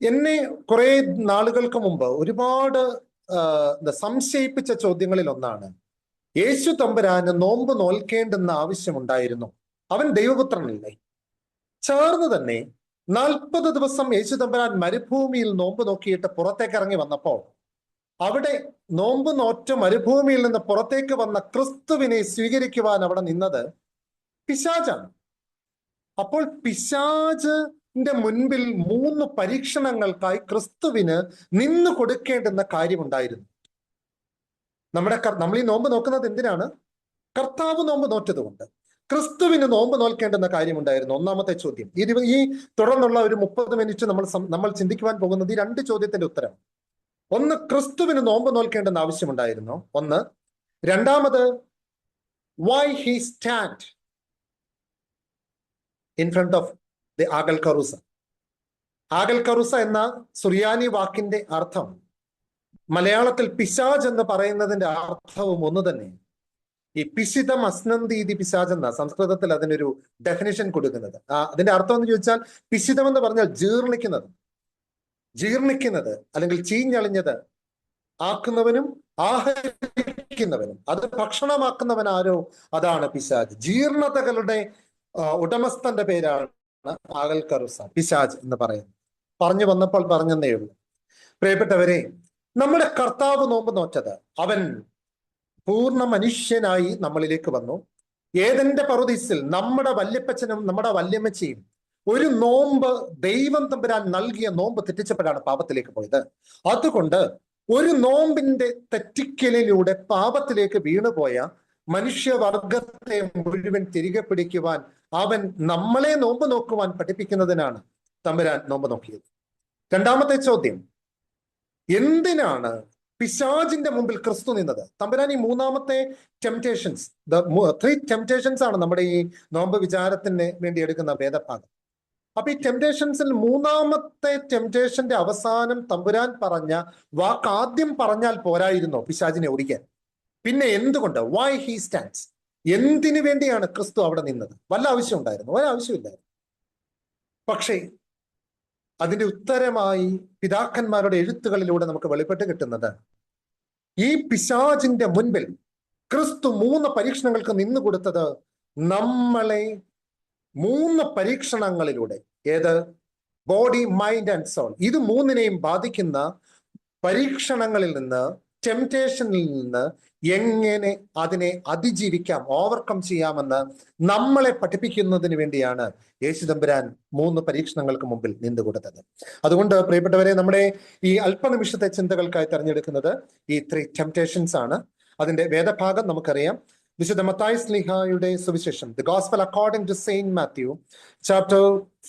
എന്നെ കുറെ നാളുകൾക്ക് മുമ്പ് ഒരുപാട് സംശയിപ്പിച്ച ചോദ്യങ്ങളിൽ ഒന്നാണ്, യേശു തമ്പുരാന് നോമ്പ് നോൽക്കേണ്ടെന്ന ആവശ്യമുണ്ടായിരുന്നു? അവൻ ദൈവപുത്രനല്ലേ? ചേർന്ന് തന്നെ 40 ദിവസം യേശു തമ്പുരാൻ മരുഭൂമിയിൽ നോമ്പ് നോക്കിയിട്ട് പുറത്തേക്ക് ഇറങ്ങി വന്നപ്പോൾ, അവിടെ നോമ്പ് നോറ്റ മരുഭൂമിയിൽ നിന്ന് പുറത്തേക്ക് വന്ന ക്രിസ്തുവിനെ സ്വീകരിക്കുവാൻ അവിടെ നിന്നത് പിശാചാണ്. അപ്പോൾ പിശാചിന്റെ മുൻപിൽ 3 പരീക്ഷണങ്ങൾക്കായി ക്രിസ്തുവിന് നിന്ന് കൊടുക്കേണ്ടുന്ന കാര്യമുണ്ടായിരുന്നു. നമ്മൾ ഈ നോമ്പ് നോക്കുന്നത് എന്തിനാണ്? കർത്താവ് നോമ്പ് നോറ്റതുകൊണ്ട്. ക്രിസ്തുവിന് നോമ്പ് നോൽക്കേണ്ടുന്ന കാര്യമുണ്ടായിരുന്നു. ഒന്നാമത്തെ ചോദ്യം. ഈ തുടർന്നുള്ള ഒരു 30 മിനിറ്റ് നമ്മൾ ചിന്തിക്കുവാൻ പോകുന്നത് ഈ 2 ചോദ്യത്തിന്റെ ഉത്തരം. ഒന്ന്, ക്രിസ്തുവിന് നോമ്പ് നോൽക്കേണ്ടെന്ന് ആവശ്യമുണ്ടായിരുന്നു. ഒന്ന്. രണ്ടാമത്, why he stand in front of the ആഗൽ കറൂസ. ആഗൽ കറൂസ എന്ന സുറിയാനി വാക്കിന്റെ അർത്ഥം മലയാളത്തിൽ പിശാജ് എന്ന് പറയുന്നതിന്റെ അർത്ഥവും ഒന്ന് തന്നെ. ഈ പിശിതം അസ്നന്ദീതി പിശാജ് എന്ന സംസ്കൃതത്തിൽ അതിനൊരു ഡെഫിനിഷൻ കൊടുക്കുന്നത്. അതിന്റെ അർത്ഥം എന്ന് ചോദിച്ചാൽ, പിശിതം എന്ന് പറഞ്ഞാൽ ജീർണിക്കുന്നത് അല്ലെങ്കിൽ ചീഞ്ഞളിഞ്ഞത്, ആക്കുന്നവനും ആഹരിക്കുന്നവനും, അത് ഭക്ഷണമാക്കുന്നവൻ ആരോ അതാണ് പിശാജ്. ജീർണതകളുടെ ഉടമസ്ഥന്റെ പേരാണ് ആഗൽ കറുസ, പിശാജ് എന്ന് പറയുന്നത്. പറഞ്ഞു വന്നപ്പോൾ പറഞ്ഞതേ ഉള്ളൂ. പ്രിയപ്പെട്ടവരെ, നമ്മുടെ കർത്താവ് നോമ്പ് നോറ്റത്, അവൻ പൂർണ്ണ മനുഷ്യനായി നമ്മളിലേക്ക് വന്നു. ഏദന്റെ പറുദീസിൽ നമ്മുടെ വല്യപ്പച്ചനും നമ്മുടെ വല്യമ്മച്ചിയും ഒരു നോമ്പ്, ദൈവം തമ്പുരാൻ നൽകിയ നോമ്പ് തെറ്റിച്ചപ്പോഴാണ് പാപത്തിലേക്ക് പോയത്. അതുകൊണ്ട് ഒരു നോമ്പിന്റെ തെറ്റിക്കലിലൂടെ പാപത്തിലേക്ക് വീണുപോയ മനുഷ്യവർഗത്തെ മുഴുവൻ തിരികെ പിടിക്കുവാൻ അവൻ നമ്മളെ നോമ്പ് നോക്കുവാൻ പഠിപ്പിക്കുന്നതിനാണ് തമ്പുരാൻ നോമ്പ് നോക്കിയത്. രണ്ടാമത്തെ ചോദ്യം, എന്തിനാണ് പിശാചിന്റെ മുമ്പിൽ ക്രിസ്തു നിന്നത്? തമ്പുരാൻ ഈ 3 ടെംപ്റ്റേഷൻസ്, 3 ടെംപ്റ്റേഷൻസ് ആണ് നമ്മുടെ ഈ നോമ്പ് വിചാരത്തിന് വേണ്ടി എടുക്കുന്ന വേദഭാഗം. അപ്പൊ ഈ ടെംപ്റ്റേഷൻസിൽ 3 ടെംപ്റ്റേഷന്റെ അവസാനം തമ്പുരാൻ പറഞ്ഞ വാക്ക് ആദ്യം പറഞ്ഞാൽ പോരായിരുന്നോ പിശാചിനെ ഓടിക്കാൻ? പിന്നെ എന്തുകൊണ്ട്? വൈ ഹി സ്റ്റാൻഡ്സ്, എന്തിനു വേണ്ടിയാണ് ക്രിസ്തു അവിടെ നിന്നത്? വല്ല ആവശ്യം ഉണ്ടായിരുന്നു? ഒരാവശ്യമില്ലായിരുന്നു. പക്ഷേ അതിന്റെ ഉത്തരമായി പിതാക്കന്മാരുടെ എഴുത്തുകളിലൂടെ നമുക്ക് വെളിപ്പെട്ട് കിട്ടുന്നത്, ഈ പിശാചിന്റെ മുൻപിൽ ക്രിസ്തു 3 പരീക്ഷണങ്ങൾക്ക് നിന്നു കൊടുത്തത് നമ്മളെ 3 പരീക്ഷണങ്ങളിലൂടെ, ഏത്? ബോഡി, മൈൻഡ് ആൻഡ് സോൾ, ഇത് 3നെയും ബാധിക്കുന്ന പരീക്ഷണങ്ങളിൽ നിന്ന്, ടെംപ്റ്റേഷനിൽ നിന്ന് എങ്ങനെ അതിനെ അതിജീവിക്കാം, ഓവർകം ചെയ്യാമെന്ന് നമ്മളെ പഠിപ്പിക്കുന്നതിന് വേണ്ടിയാണ് യേശു തമ്പുരാൻ 3 പരീക്ഷണങ്ങൾക്ക് മുമ്പിൽ നിന്നു കൊടുത്തത്. അതുകൊണ്ട് പ്രിയപ്പെട്ടവരെ, നമ്മുടെ ഈ അല്പനിമിഷത്തെ ചിന്തകൾക്കായി തെരഞ്ഞെടുക്കുന്നത് ഈ 3 ടെംപ്റ്റേഷൻസ് ആണ്. അതിന്റെ വേദഭാഗം നമുക്കറിയാം. വിശുദ്ധ മത്തായി ശ്ലീഹായുടെ സുവിശേഷം, the gospel according to Saint Matthew, chapter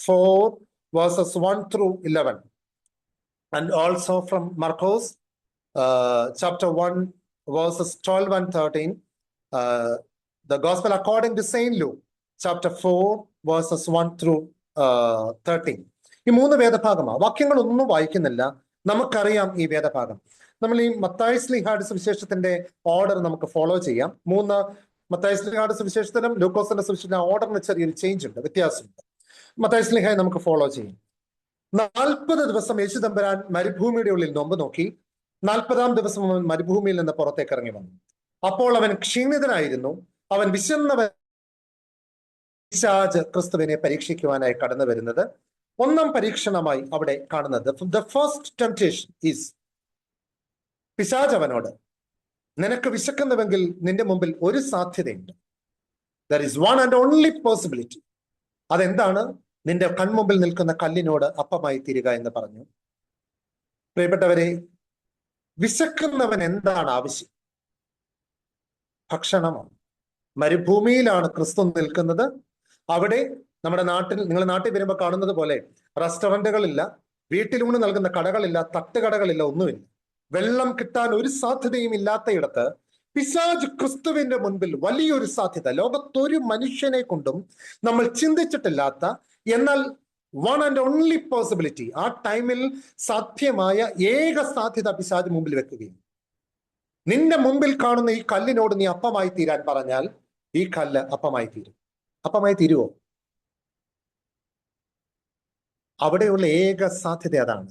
4 verses 1 through 11, and also from Marcos chapter 1 verses 12 and 13, the gospel according to Saint Luke chapter 4 verses 1 through 13. ഈ 3 വേദഭാഗമാണ്. വാക്യങ്ങളൊന്നും വായിക്കുന്നില്ല, നമുക്കറിയാം ഈ വേദഭാഗം. നമ്മൾ ഈ മത്തായി ശ്ലീഹായുടെ സുവിശേഷത്തിന്റെ ഓർഡർ നമുക്ക് ഫോളോ ചെയ്യാം. 3 മത്തായി ശ്ലീഹായുടെ സുവിശേഷത്തിലും ലൂക്കോസിന്റെ സുവിശേഷത്തിന്റെ ഓർഡറിന് ചെറിയൊരു ചേഞ്ച് ഉണ്ട്, വ്യത്യാസമുണ്ട്. മത്തായി ശ്ലീഹായെ നമുക്ക് ഫോളോ ചെയ്യും. 40 ദിവസം യേശു തമ്പുരാൻ മരുഭൂമിയുടെ ഉള്ളിൽ നോമ്പ് നോക്കി. 40ാം ദിവസം അവൻ മരുഭൂമിയിൽ നിന്ന് പുറത്തേക്ക് ഇറങ്ങി വന്നു. അപ്പോൾ അവൻ ക്ഷീണിതനായിരുന്നു. അവൻ വിശന്നവൻ. പിശാച് ക്രിസ്തുവിനെ പരീക്ഷിക്കുവാനായി കടന്നു വരുന്നത് ഒന്നാം പരീക്ഷണമായി അവിടെ കാണുന്നത്. ദ ഫസ്റ്റ് ടെംപ്റ്റേഷൻ ഈസ്, പിശാച് അവനോട്, നിനക്ക് വിശക്കുന്നുവെങ്കിൽ നിന്റെ മുമ്പിൽ ഒരു സാധ്യതയുണ്ട്. There is one and only possibility. അതെന്താണ്? നിന്റെ കൺമുമ്പിൽ നിൽക്കുന്ന കല്ലിനോട് അപ്പമായി തീരുക എന്ന് പറഞ്ഞു. പ്രിയപ്പെട്ടവരെ, വിശക്കുന്നവൻ എന്താണ് ആവശ്യം? ഭക്ഷണമാണ്. മരുഭൂമിയിലാണ് ക്രിസ്തു നിൽക്കുന്നത്. അവിടെ നമ്മുടെ നാട്ടിൽ, നിങ്ങൾ നാട്ടിൽ വരുമ്പോൾ കാണുന്നത് പോലെ റെസ്റ്റോറന്റുകളില്ല, വീട്ടിലൂണ് നൽകുന്ന കടകളില്ല, തട്ടുകടകളില്ല, ഒന്നുമില്ല. വെള്ളം കിട്ടാൻ ഒരു സാധ്യതയും ഇല്ലാത്തയിടത്ത് പിശാച് ക്രിസ്തുവിന്റെ മുൻപിൽ വലിയൊരു സാധ്യത, ലോകത്തൊരു മനുഷ്യനെ കൊണ്ടും നമ്മൾ ചിന്തിച്ചിട്ടില്ലാത്ത, എന്നാൽ വൺ ആൻഡ് ഓൺലി പോസിബിലിറ്റി, ആ ടൈമിൽ സാധ്യമായ ഏക സാധ്യത പിശാച് മുമ്പിൽ വെക്കുകയും, നിന്റെ മുമ്പിൽ കാണുന്ന ഈ കല്ലിനോട് നീ അപ്പമായി തീരാൻ പറഞ്ഞാൽ ഈ കല്ല് അപ്പമായി തീരും. അപ്പമായി തീരുവോ? അവിടെയുള്ള ഏക സാധ്യത അതാണ്.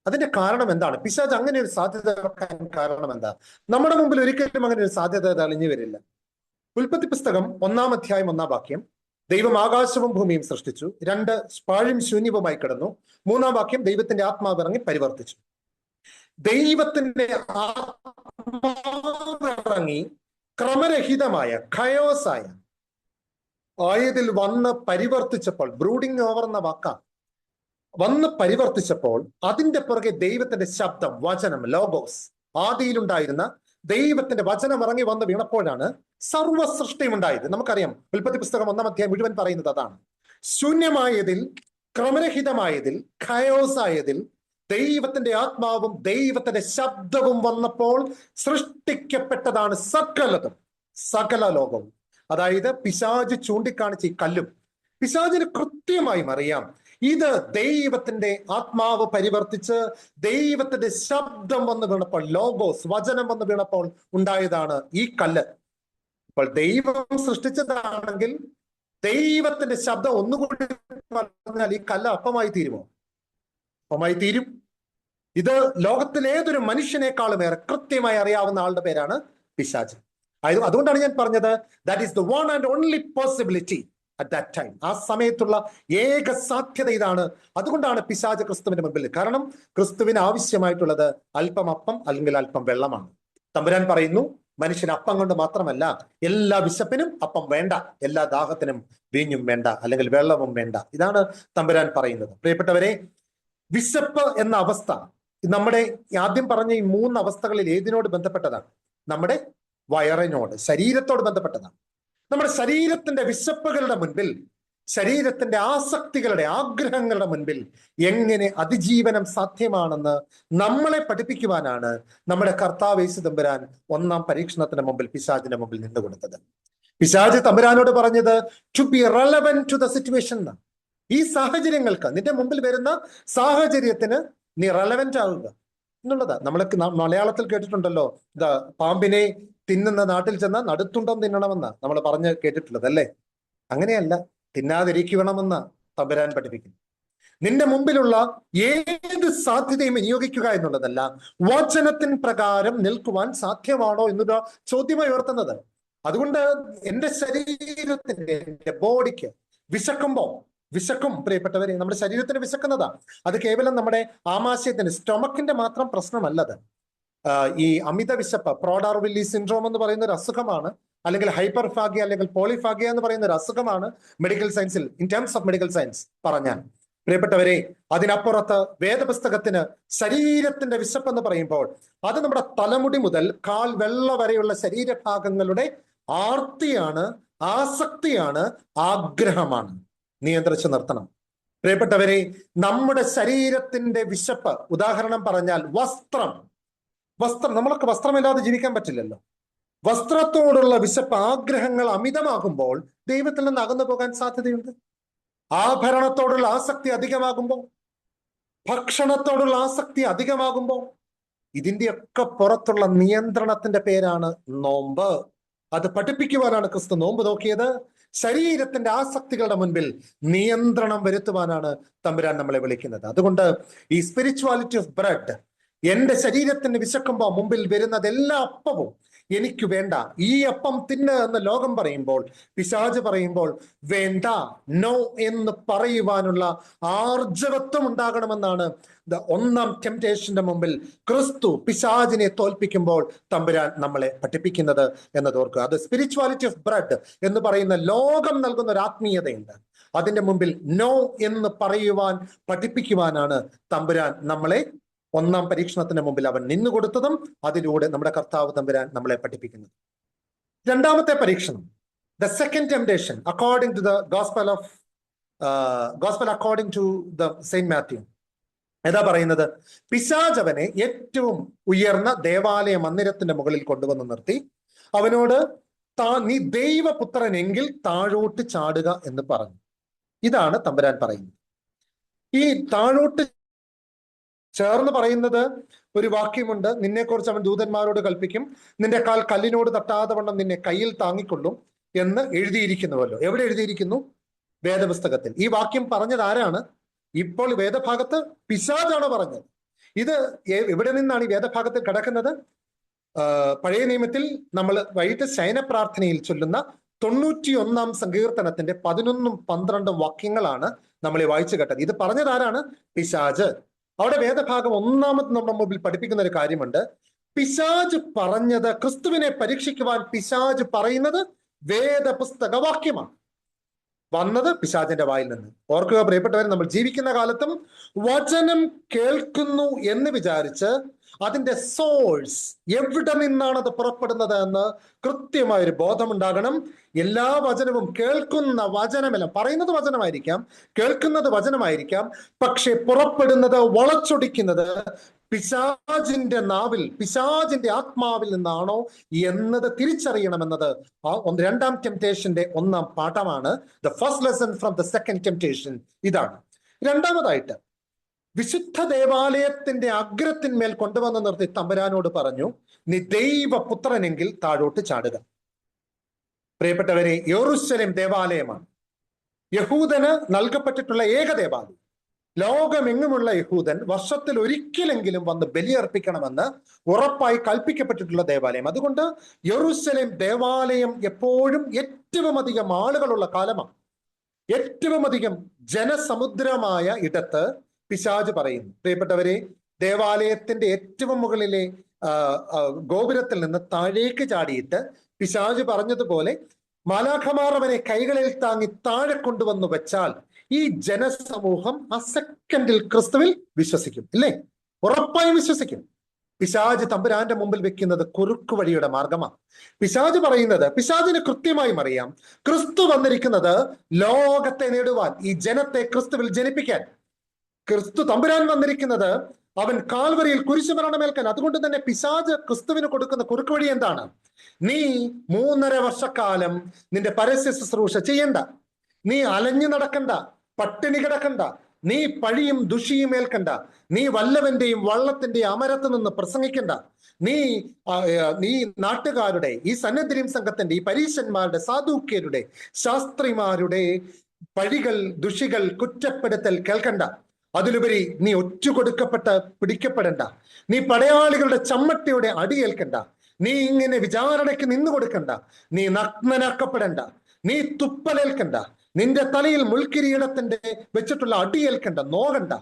അതിന്റെ കാരണം എന്താണ്? പിശാച് അങ്ങനെ ഒരു സാധ്യത വെക്കാൻ കാരണം എന്താ? നമ്മുടെ മുമ്പിൽ ഒരിക്കലും അങ്ങനെ ഒരു സാധ്യത തെളിഞ്ഞു വരില്ല. ഉൽപ്പത്തി പുസ്തകം 1-ാം അധ്യായം 1-ാം വാക്യം, ദൈവം ആകാശവും ഭൂമിയും സൃഷ്ടിച്ചു, 2 പാഴും ശൂന്യവുമായി കിടന്നു. 3-ാം വാക്യം, ദൈവത്തിന്റെ ആത്മാവ് ഇറങ്ങി പരിവർത്തിച്ചു. ദൈവത്തിന്റെ ആത്മാവിറങ്ങി ക്രമരഹിതമായ ഖയോസായ ആയതിൽ വന്ന് പരിവർത്തിച്ചപ്പോൾ, ബ്രൂഡിങ് ഓവർ എന്ന വാക്കാണ്, വന്ന് പരിവർത്തിച്ചപ്പോൾ അതിന്റെ പുറകെ ദൈവത്തിന്റെ ശബ്ദം, വചനം, ലോഗോസ്, ആദിയിലുണ്ടായിരുന്ന ദൈവത്തിന്റെ വചനം ഇറങ്ങി വന്ന് വീണപ്പോഴാണ് സർവ്വ സൃഷ്ടിയും ഉണ്ടായത്. നമുക്കറിയാം, ഉൽപ്പത്തി പുസ്തകം 1-ാം അധ്യായം മുഴുവൻ പറയുന്നത് അതാണ്. ശൂന്യമായതിൽ, ക്രമരഹിതമായതിൽ, ഖയോസ് ആയതിൽ ദൈവത്തിന്റെ ആത്മാവും ദൈവത്തിന്റെ ശബ്ദവും വന്നപ്പോൾ സൃഷ്ടിക്കപ്പെട്ടതാണ് സകലതും, സകല ലോകവും. അതായത് പിശാച് ചൂണ്ടിക്കാണിച്ച ഈ കല്ലും പിശാചിന് കൃത്യമായും അറിയാം, ഇത് ദൈവത്തിന്റെ ആത്മാവ് പരിവർത്തിച്ച് ദൈവത്തിന്റെ ശബ്ദം വന്ന് വീണപ്പോൾ, ലോഗോസ്, വചനം വന്ന് വീണപ്പോൾ ഉണ്ടായതാണ് ഈ കല്ല്. അപ്പോൾ ദൈവം സൃഷ്ടിച്ചതാണെങ്കിൽ ദൈവത്തിന്റെ ശബ്ദം ഒന്നുകൂടി പറഞ്ഞാൽ ഈ കല്ല് അപ്പമായി തീരുമോ? അപ്പമായി തീരും. ഇത് ലോകത്തിലേതൊരു മനുഷ്യനേക്കാളും ഏറെ കൃത്യമായി അറിയാവുന്ന ആളുടെ പേരാണ് പിശാച്. അതുകൊണ്ടാണ് ഞാൻ പറഞ്ഞത്, that is the one and only possibility at that time. ആ സമയത്തുള്ള ഏക സാധ്യത ഇതാണ്. അതുകൊണ്ടാണ് പിശാച് ക്രിസ്തുവിന്റെ മുൻപിൽ. കാരണം ക്രിസ്തുവിന് ആവശ്യമായിട്ടുള്ളത് അല്പം അപ്പം അല്ലെങ്കിൽ അല്പം വെള്ളമാണ്. തമ്പുരാൻ പറയുന്നു, മനുഷ്യന് അപ്പം കൊണ്ട് മാത്രമല്ല, എല്ലാ വിശപ്പിനും അപ്പം വേണ്ട, എല്ലാ ദാഹത്തിനും വീഞ്ഞും വേണ്ട, അല്ലെങ്കിൽ വെള്ളവും വേണ്ട. ഇതാണ് തമ്പുരാൻ പറയുന്നത്. പ്രിയപ്പെട്ടവരെ, വിശപ്പ് എന്ന അവസ്ഥ നമ്മുടെ ആദ്യം പറഞ്ഞ ഈ 3 അവസ്ഥകളിൽ ഏതിനോട് ബന്ധപ്പെട്ടതാണ്? നമ്മുടെ വയറിനോട്, ശരീരത്തോട് ബന്ധപ്പെട്ടതാണ്. നമ്മുടെ ശരീരത്തിന്റെ വിശപ്പുകളുടെ മുൻപിൽ, ശരീരത്തിന്റെ ആസക്തികളുടെ, ആഗ്രഹങ്ങളുടെ മുൻപിൽ എങ്ങനെ അതിജീവനം സാധ്യമാണെന്ന് നമ്മളെ പഠിപ്പിക്കുവാനാണ് നമ്മുടെ കർത്താവ് യേശു തമ്പുരാൻ 1-ാം പരീക്ഷണത്തിന് മുമ്പിൽ പിശാചിന്റെ മുമ്പിൽ നിന്നുകൊടുത്തത്. പിശാച് തമ്പുരാനോട് പറഞ്ഞത് to be relevant to the situation. ഈ സാഹചര്യങ്ങൾക്ക്, നിന്റെ മുമ്പിൽ വരുന്ന സാഹചര്യത്തിന് നീ റെലവന്റ് ആവുക എന്നുള്ളതാ. നമ്മളൊക്കെ മലയാളത്തിൽ കേട്ടിട്ടുണ്ടല്ലോ, പാമ്പിനെ തിന്നുന്ന നാട്ടിൽ ചെന്ന നടുത്തുണ്ടം തിന്നണമെന്ന് നമ്മൾ പറഞ്ഞ് കേട്ടിട്ടുള്ളത് അല്ലേ? അങ്ങനെയല്ല, തിന്നാതിരിക്കണമെന്ന് തമ്പുരാൻ പഠിപ്പിക്കുന്നു. നിന്റെ മുമ്പിലുള്ള ഏത് സാധ്യതയും വിനിയോഗിക്കുക എന്നുള്ളതല്ല, വചനത്തിന് പ്രകാരം നിൽക്കുവാൻ സാധ്യമാണോ എന്നൊരു ചോദ്യമായി ഉയർത്തുന്നത്. അതുകൊണ്ട് എന്റെ ശരീരത്തിന്റെ, എന്റെ ബോഡിക്ക് വിശക്കും പ്രിയപ്പെട്ടവരെ, നമ്മുടെ ശരീരത്തിന് വിശക്കുന്നതാ. അത് കേവലം നമ്മുടെ ആമാശയത്തിന്, സ്റ്റൊമക്കിന്റെ മാത്രം പ്രശ്നമല്ലത്. ഈ അമിത വിശപ്പ്, പ്രോഡാർവില്ലി സിൻഡ്രോം എന്ന് പറയുന്ന ഒരു അസുഖമാണ്, അല്ലെങ്കിൽ ഹൈപ്പർഫാഗിയ അല്ലെങ്കിൽ പോളിഫാഗിയ എന്ന് പറയുന്ന ഒരു അസുഖമാണ് മെഡിക്കൽ സയൻസിൽ, in terms of medical science പറഞ്ഞാൽ. പ്രിയപ്പെട്ടവരെ, അതിനപ്പുറത്ത് വേദപുസ്തകത്തിന് ശരീരത്തിന്റെ വിശപ്പ് എന്ന് പറയുമ്പോൾ അത് നമ്മുടെ തലമുടി മുതൽ കാൽ വെള്ള വരെയുള്ള ശരീരഭാഗങ്ങളുടെ ആർത്തിയാണ്, ആസക്തിയാണ്, ആഗ്രഹമാണ്. നിയന്ത്രിച്ചു നിർത്തണം. പ്രിയപ്പെട്ടവരെ, നമ്മുടെ ശരീരത്തിന്റെ വിശപ്പ്, ഉദാഹരണം പറഞ്ഞാൽ വസ്ത്രം, നമ്മളൊക്കെ വസ്ത്രമില്ലാതെ ജീവിക്കാൻ പറ്റില്ലല്ലോ. വസ്ത്രത്തോടുള്ള വിശപ്പ്, ആഗ്രഹങ്ങൾ അമിതമാകുമ്പോൾ ദൈവത്തിൽ നിന്ന് അകന്നു പോകാൻ സാധ്യതയുണ്ട്. ആഭരണത്തോടുള്ള ആസക്തി അധികമാകുമ്പോൾ, ഭക്ഷണത്തോടുള്ള ആസക്തി അധികമാകുമ്പോൾ, ഇതിന്റെയൊക്കെ പുറത്തുള്ള നിയന്ത്രണത്തിന്റെ പേരാണ് നോമ്പ്. അത് പഠിപ്പിക്കുവാനാണ് ക്രിസ്തു നോമ്പ് നോക്കിയത്. ശരീരത്തിന്റെ ആസക്തികളുടെ മുൻപിൽ നിയന്ത്രണം വരുത്തുവാനാണ് തമ്പുരാൻ നമ്മളെ വിളിക്കുന്നത്. അതുകൊണ്ട് ഈ സ്പിരിച്വാലിറ്റി ഓഫ് ബ്രെഡ്, എന്റെ ശരീരത്തിന് വിശക്കുമ്പോൾ മുമ്പിൽ വരുന്നത് എല്ലാ അപ്പവും എനിക്ക് വേണ്ട, ഈ അപ്പം തിന്ന് എന്ന് ലോകം പറയുമ്പോൾ, പിശാച് പറയുമ്പോൾ വേണ്ട, നോ എന്ന് പറയുവാനുള്ള ആർജവത്വം ഉണ്ടാകണമെന്നാണ് ഒന്നാം ടെംപ്റ്റേഷന്റെ മുമ്പിൽ ക്രിസ്തു പിശാചിനെ തോൽപ്പിക്കുമ്പോൾ തമ്പുരാൻ നമ്മളെ പഠിപ്പിക്കുന്നത് എന്നത് ഓർക്കുക. അത് സ്പിരിച്വാലിറ്റി ഓഫ് ബ്രെഡ് എന്ന് പറയുന്ന ലോകം നൽകുന്ന ഒരു ആത്മീയതയുണ്ട്. അതിന്റെ മുമ്പിൽ നോ എന്ന് പറയുവാൻ പഠിപ്പിക്കുവാനാണ് തമ്പുരാൻ നമ്മളെ ഒന്നാം പരീക്ഷണത്തിന് മുമ്പിൽ അവൻ നിന്നുകൊടുത്തതും അതിലൂടെ നമ്മുടെ കർത്താവ് തമ്പുരാൻ നമ്മളെ പഠിപ്പിക്കുന്നത്. രണ്ടാമത്തെ പരീക്ഷണം, the second temptation according to the gospel according to the Saint Matthew. ഏതാ പറയുന്നത്? പിശാച് അവനെ ഏറ്റവും ഉയർന്ന ദേവാലയ മന്ദിരത്തിന്റെ മുകളിൽ കൊണ്ടുവന്ന് നിർത്തി അവനോട് നീ ദൈവപുത്രനെങ്കിൽ താഴോട്ട് ചാടുക എന്ന് പറഞ്ഞു. ഇതാണ് തമ്പുരാൻ പറയുന്നത്. ഈ താഴോട്ട് ചേർന്ന് പറയുന്നത് ഒരു വാക്യമുണ്ട്, നിന്നെക്കുറിച്ച് അവൻ ദൂതന്മാരോട് കൽപ്പിക്കും, നിന്റെ കാൽ കല്ലിനോട് തട്ടാതെ വണ്ണം നിന്നെ കയ്യിൽ താങ്ങിക്കൊള്ളും എന്ന് എഴുതിയിരിക്കുന്നുവല്ലോ. എവിടെ എഴുതിയിരിക്കുന്നു? വേദപുസ്തകത്തിൽ. ഈ വാക്യം പറഞ്ഞത് ആരാണ്? ഇപ്പോൾ വേദഭാഗത്ത് പിശാചാണ് പറഞ്ഞത്. ഇത് എവിടെ നിന്നാണ് ഈ വേദഭാഗത്തിൽ കിടക്കുന്നത്? പഴയ നിയമത്തിൽ നമ്മൾ വൈകിട്ട് ശയന പ്രാർത്ഥനയിൽ ചൊല്ലുന്ന 91 സങ്കീർത്തനത്തിന്റെ 11ഉം 12ഉം വാക്യങ്ങളാണ് നമ്മൾ വായിച്ചു കേട്ടത്. ഇത് പറഞ്ഞത് ആരാണ്? പിശാച്. അവിടെ വേദഭാഗം ഒന്നാമത് നമ്മുടെ മുമ്പിൽ പഠിപ്പിക്കുന്ന ഒരു കാര്യമുണ്ട്. പിശാച് പറഞ്ഞത്, ക്രിസ്തുവിനെ പരീക്ഷിക്കുവാൻ പിശാച് പറയുന്നത് വേദപുസ്തക വാക്യമാണ്. വന്നത് പിശാചിന്റെ വായിൽ നിന്ന്. ഓർക്കുക പ്രിയപ്പെട്ടവർ, നമ്മൾ ജീവിക്കുന്ന കാലത്തും വചനം കേൾക്കുന്നു എന്ന് വിചാരിച്ച് അതിന്റെ സോഴ്സ് എവിടെ നിന്നാണ് അത് പുറപ്പെടുന്നത് എന്ന് കൃത്യമായൊരു ബോധമുണ്ടാകണം. എല്ലാ വചനവും കേൾക്കുന്ന വചനമല്ല, പറയുന്നത് വചനമായിരിക്കാം, കേൾക്കുന്നത് വചനമായിരിക്കാം, പക്ഷെ പുറപ്പെടുന്നത്, വളച്ചൊടിക്കുന്നത് പിശാചിന്റെ നാവിൽ, പിശാചിന്റെ ആത്മാവിൽ നിന്നാണോ എന്നത് തിരിച്ചറിയണമെന്നത് രണ്ടാം ടെംപ്റ്റേഷന്റെ ഒന്നാം പാഠമാണ്. The first lesson from the second temptation ഇതാണ്. രണ്ടാമതായിട്ട് വിശുദ്ധ ദേവാലയത്തിന്റെ അഗ്രത്തിന്മേൽ കൊണ്ടുവന്ന് നിർത്തി തമ്പുരാനോട് പറഞ്ഞു, നീ ദൈവപുത്രനെങ്കിൽ താഴോട്ട് ചാടുക. പ്രിയപ്പെട്ടവരെ, യെരൂശലേം ദേവാലയമാണ് യഹൂദന് നൽകപ്പെട്ടിട്ടുള്ള ഏക ദേവാലയം. ലോകമെങ്ങുമുള്ള യഹൂദൻ വർഷത്തിൽ ഒരിക്കലെങ്കിലും വന്ന് ബലിയർപ്പിക്കണമെന്ന് ഉറപ്പായി കൽപ്പിക്കപ്പെട്ടിട്ടുള്ള ദേവാലയം. അതുകൊണ്ട് യെരൂശലേം ദേവാലയം എപ്പോഴും ഏറ്റവും അധികം ആളുകളുള്ള കാലമാണ്. ഏറ്റവും അധികം ജനസമുദ്രമായ ഇടത്ത് പിശാച് പറയുന്നു. പ്രിയപ്പെട്ടവരെ, ദേവാലയത്തിന്റെ ഏറ്റവും മുകളിലെ ഗോപുരത്തിൽ നിന്ന് താഴേക്ക് ചാടിയിട്ട് പിശാച് പറഞ്ഞതുപോലെ മാലാഖമാർ അവനെ കൈകളിൽ താങ്ങി താഴെ കൊണ്ടുവന്നു വെച്ചാൽ ഈ ജനസമൂഹം ആ സെക്കൻഡിൽ ക്രിസ്തുവിൽ വിശ്വസിക്കും. ഇല്ലേ? ഉറപ്പായും വിശ്വസിക്കും. പിശാച് തമ്പുരാന്റെ മുമ്പിൽ വെക്കുന്നത് കുറുക്കു വഴിയുടെ മാർഗമാണ്. പിശാച് പറയുന്നത്, പിശാചിന് കൃത്യമായും അറിയാം ക്രിസ്തു വന്നിരിക്കുന്നത് ലോകത്തെ നേടുവാൻ, ഈ ജനത്തെ ക്രിസ്തുവിൽ ജനിപ്പിക്കാൻ. ക്രിസ്തു തമ്പുരാൻ വന്നിരിക്കുന്നത് അവൻ കാൽവരിയിൽ കുരിശുമരണമേൽക്കാൻ. അതുകൊണ്ട് തന്നെ പിശാച് ക്രിസ്തുവിന് കൊടുക്കുന്ന കുറുക്കു വഴി എന്താണ്? നീ 3.5 വർഷക്കാലം നിന്റെ പരസ്യ ശുശ്രൂഷ ചെയ്യണ്ട, നീ അലഞ്ഞു നടക്കണ്ട, പട്ടിണി കിടക്കണ്ട, നീ പഴിയും ദുഷിയും ഏൽക്കണ്ട, നീ വല്ലവന്റെയും വള്ളത്തിന്റെയും അമരത്ത് നിന്ന് പ്രസംഗിക്കണ്ട, നീ നാട്ടുകാരുടെ, ഈ സന്നദ്ധരീം സംഘത്തിന്റെ, ഈ പരീശന്മാരുടെ, സാധുക്യരുടെ, ശാസ്ത്രിമാരുടെ പഴികൾ, ദുഷികൾ, കുറ്റപ്പെടുത്തൽ കേൾക്കണ്ട. അതിലുപരി നീ ഒറ്റുകൊടുക്കപ്പെട്ട് പിടിക്കപ്പെടണ്ട, നീ പടയാളികളുടെ ചമ്മട്ടിയുടെ അടിയേൽക്കണ്ട, നീ ഇങ്ങനെ വിചാരണയ്ക്ക് നിന്നു കൊടുക്കണ്ട, നീ നഗ്നനാക്കപ്പെടണ്ട, നീ തുപ്പലേൽക്കണ്ട, നിന്റെ തലയിൽ മുൾക്കിരീടത്തിന്റെ വെച്ചിട്ടുള്ള അടിയേൽക്കണ്ട, നോകണ്ട,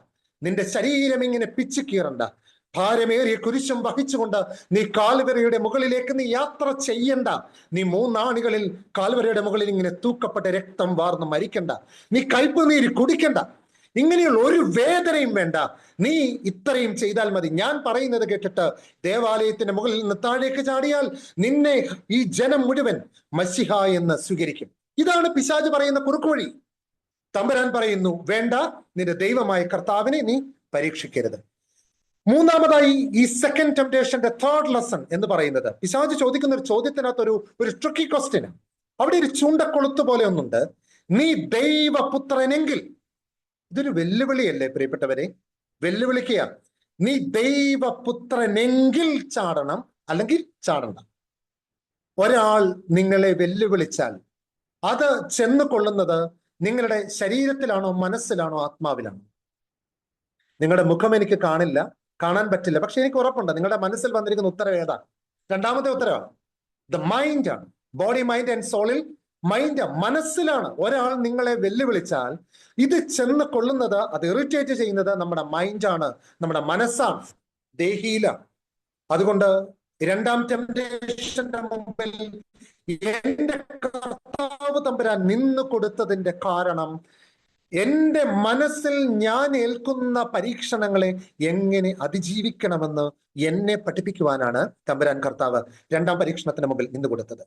നിന്റെ ശരീരം ഇങ്ങനെ പിച്ചു കീറണ്ട, ഭാരമേറിയ കുരിശും വഹിച്ചുകൊണ്ട് നീ കാൽവരിയുടെ മുകളിലേക്ക് നീ യാത്ര ചെയ്യണ്ട, നീ 3 ആണികളിൽ കാൽവരിയുടെ മുകളിൽ ഇങ്ങനെ തൂക്കപ്പെട്ട രക്തം വാർന്ന് മരിക്കണ്ട, നീ കയ്പുനീര് കുടിക്കണ്ട, ഇങ്ങനെയുള്ള ഒരു വേദനയും വേണ്ട, നീ ഇത്രയും ചെയ്താൽ മതി. ഞാൻ പറയുന്നത് കേട്ടിട്ട് ദേവാലയത്തിന്റെ മുകളിൽ നിന്ന് താഴേക്ക് ചാടിയാൽ നിന്നെ ഈ ജനം മുഴുവൻ മശിഹ എന്ന് സ്വീകരിക്കും. ഇതാണ് പിശാച് പറയുന്ന കുറുക്കുവഴി. തമ്പുരാൻ പറയുന്നു, വേണ്ട, നിന്റെ ദൈവമായ കർത്താവിനെ നീ പരീക്ഷിക്കരുത്. മൂന്നാമതായി ഈ സെക്കൻഡ് ടെംപ്റ്റേഷന്റെ തേർഡ് ലെസൺ എന്ന് പറയുന്നത്, പിശാച് ചോദിക്കുന്ന ഒരു ചോദ്യത്തിനകത്ത് ഒരു ട്രിക്കി ക്വസ്റ്റ്യൻ, അവിടെ ഒരു ചൂണ്ടക്കൊളുത്ത് പോലെ ഒന്നുണ്ട്. നീ ദൈവപുത്രനെങ്കിൽ. ഇതൊരു വെല്ലുവിളിയല്ലേ പ്രിയപ്പെട്ടവരെ? വെല്ലുവിളിക്കുക. നീ ദൈവപുത്രനെങ്കിൽ ചാടണം, അല്ലെങ്കിൽ ചാടണ്ട. ഒരാൾ നിങ്ങളെ വെല്ലുവിളിച്ചാൽ അത് ചെന്ന് കൊള്ളുന്നത് നിങ്ങളുടെ ശരീരത്തിലാണോ, മനസ്സിലാണോ, ആത്മാവിലാണോ? നിങ്ങളുടെ മുഖം എനിക്ക് കാണാൻ പറ്റില്ല, പക്ഷെ എനിക്ക് ഉറപ്പുണ്ട് നിങ്ങളുടെ മനസ്സിൽ വന്നിരിക്കുന്ന ഉത്തരം ഏതാ? രണ്ടാമത്തെ ഉത്തരവാണ്. ദ മൈൻഡ് ആണ്. ബോഡി, മൈൻഡ് ആൻഡ് സോളിൽ മൈൻഡ്, മനസ്സിലാണ്. ഒരാൾ നിങ്ങളെ വെല്ലുവിളിച്ചാൽ ഇത് ചെന്ന് കൊള്ളുന്നത്, അത് ഇറിറ്റേറ്റ് ചെയ്യുന്നത് നമ്മുടെ മൈൻഡാണ്, നമ്മുടെ മനസ്സാണ്, ദേഹിയിലാണ്. അതുകൊണ്ട് രണ്ടാം ടെംപ്റ്റേഷന്റെ മുമ്പിൽ എന്റെ കർത്താവ് തമ്പുരാൻ നിന്നു കൊടുത്തതിന്റെ കാരണം എന്റെ മനസ്സിൽ ഞാൻ ഏൽക്കുന്ന പരീക്ഷണങ്ങളെ എങ്ങനെ അതിജീവിക്കണമെന്ന് എന്നെ പഠിപ്പിക്കുവാനാണ് തമ്പുരാൻ കർത്താവ് രണ്ടാം പരീക്ഷണത്തിന് മുമ്പിൽ നിന്നു കൊടുത്തത്.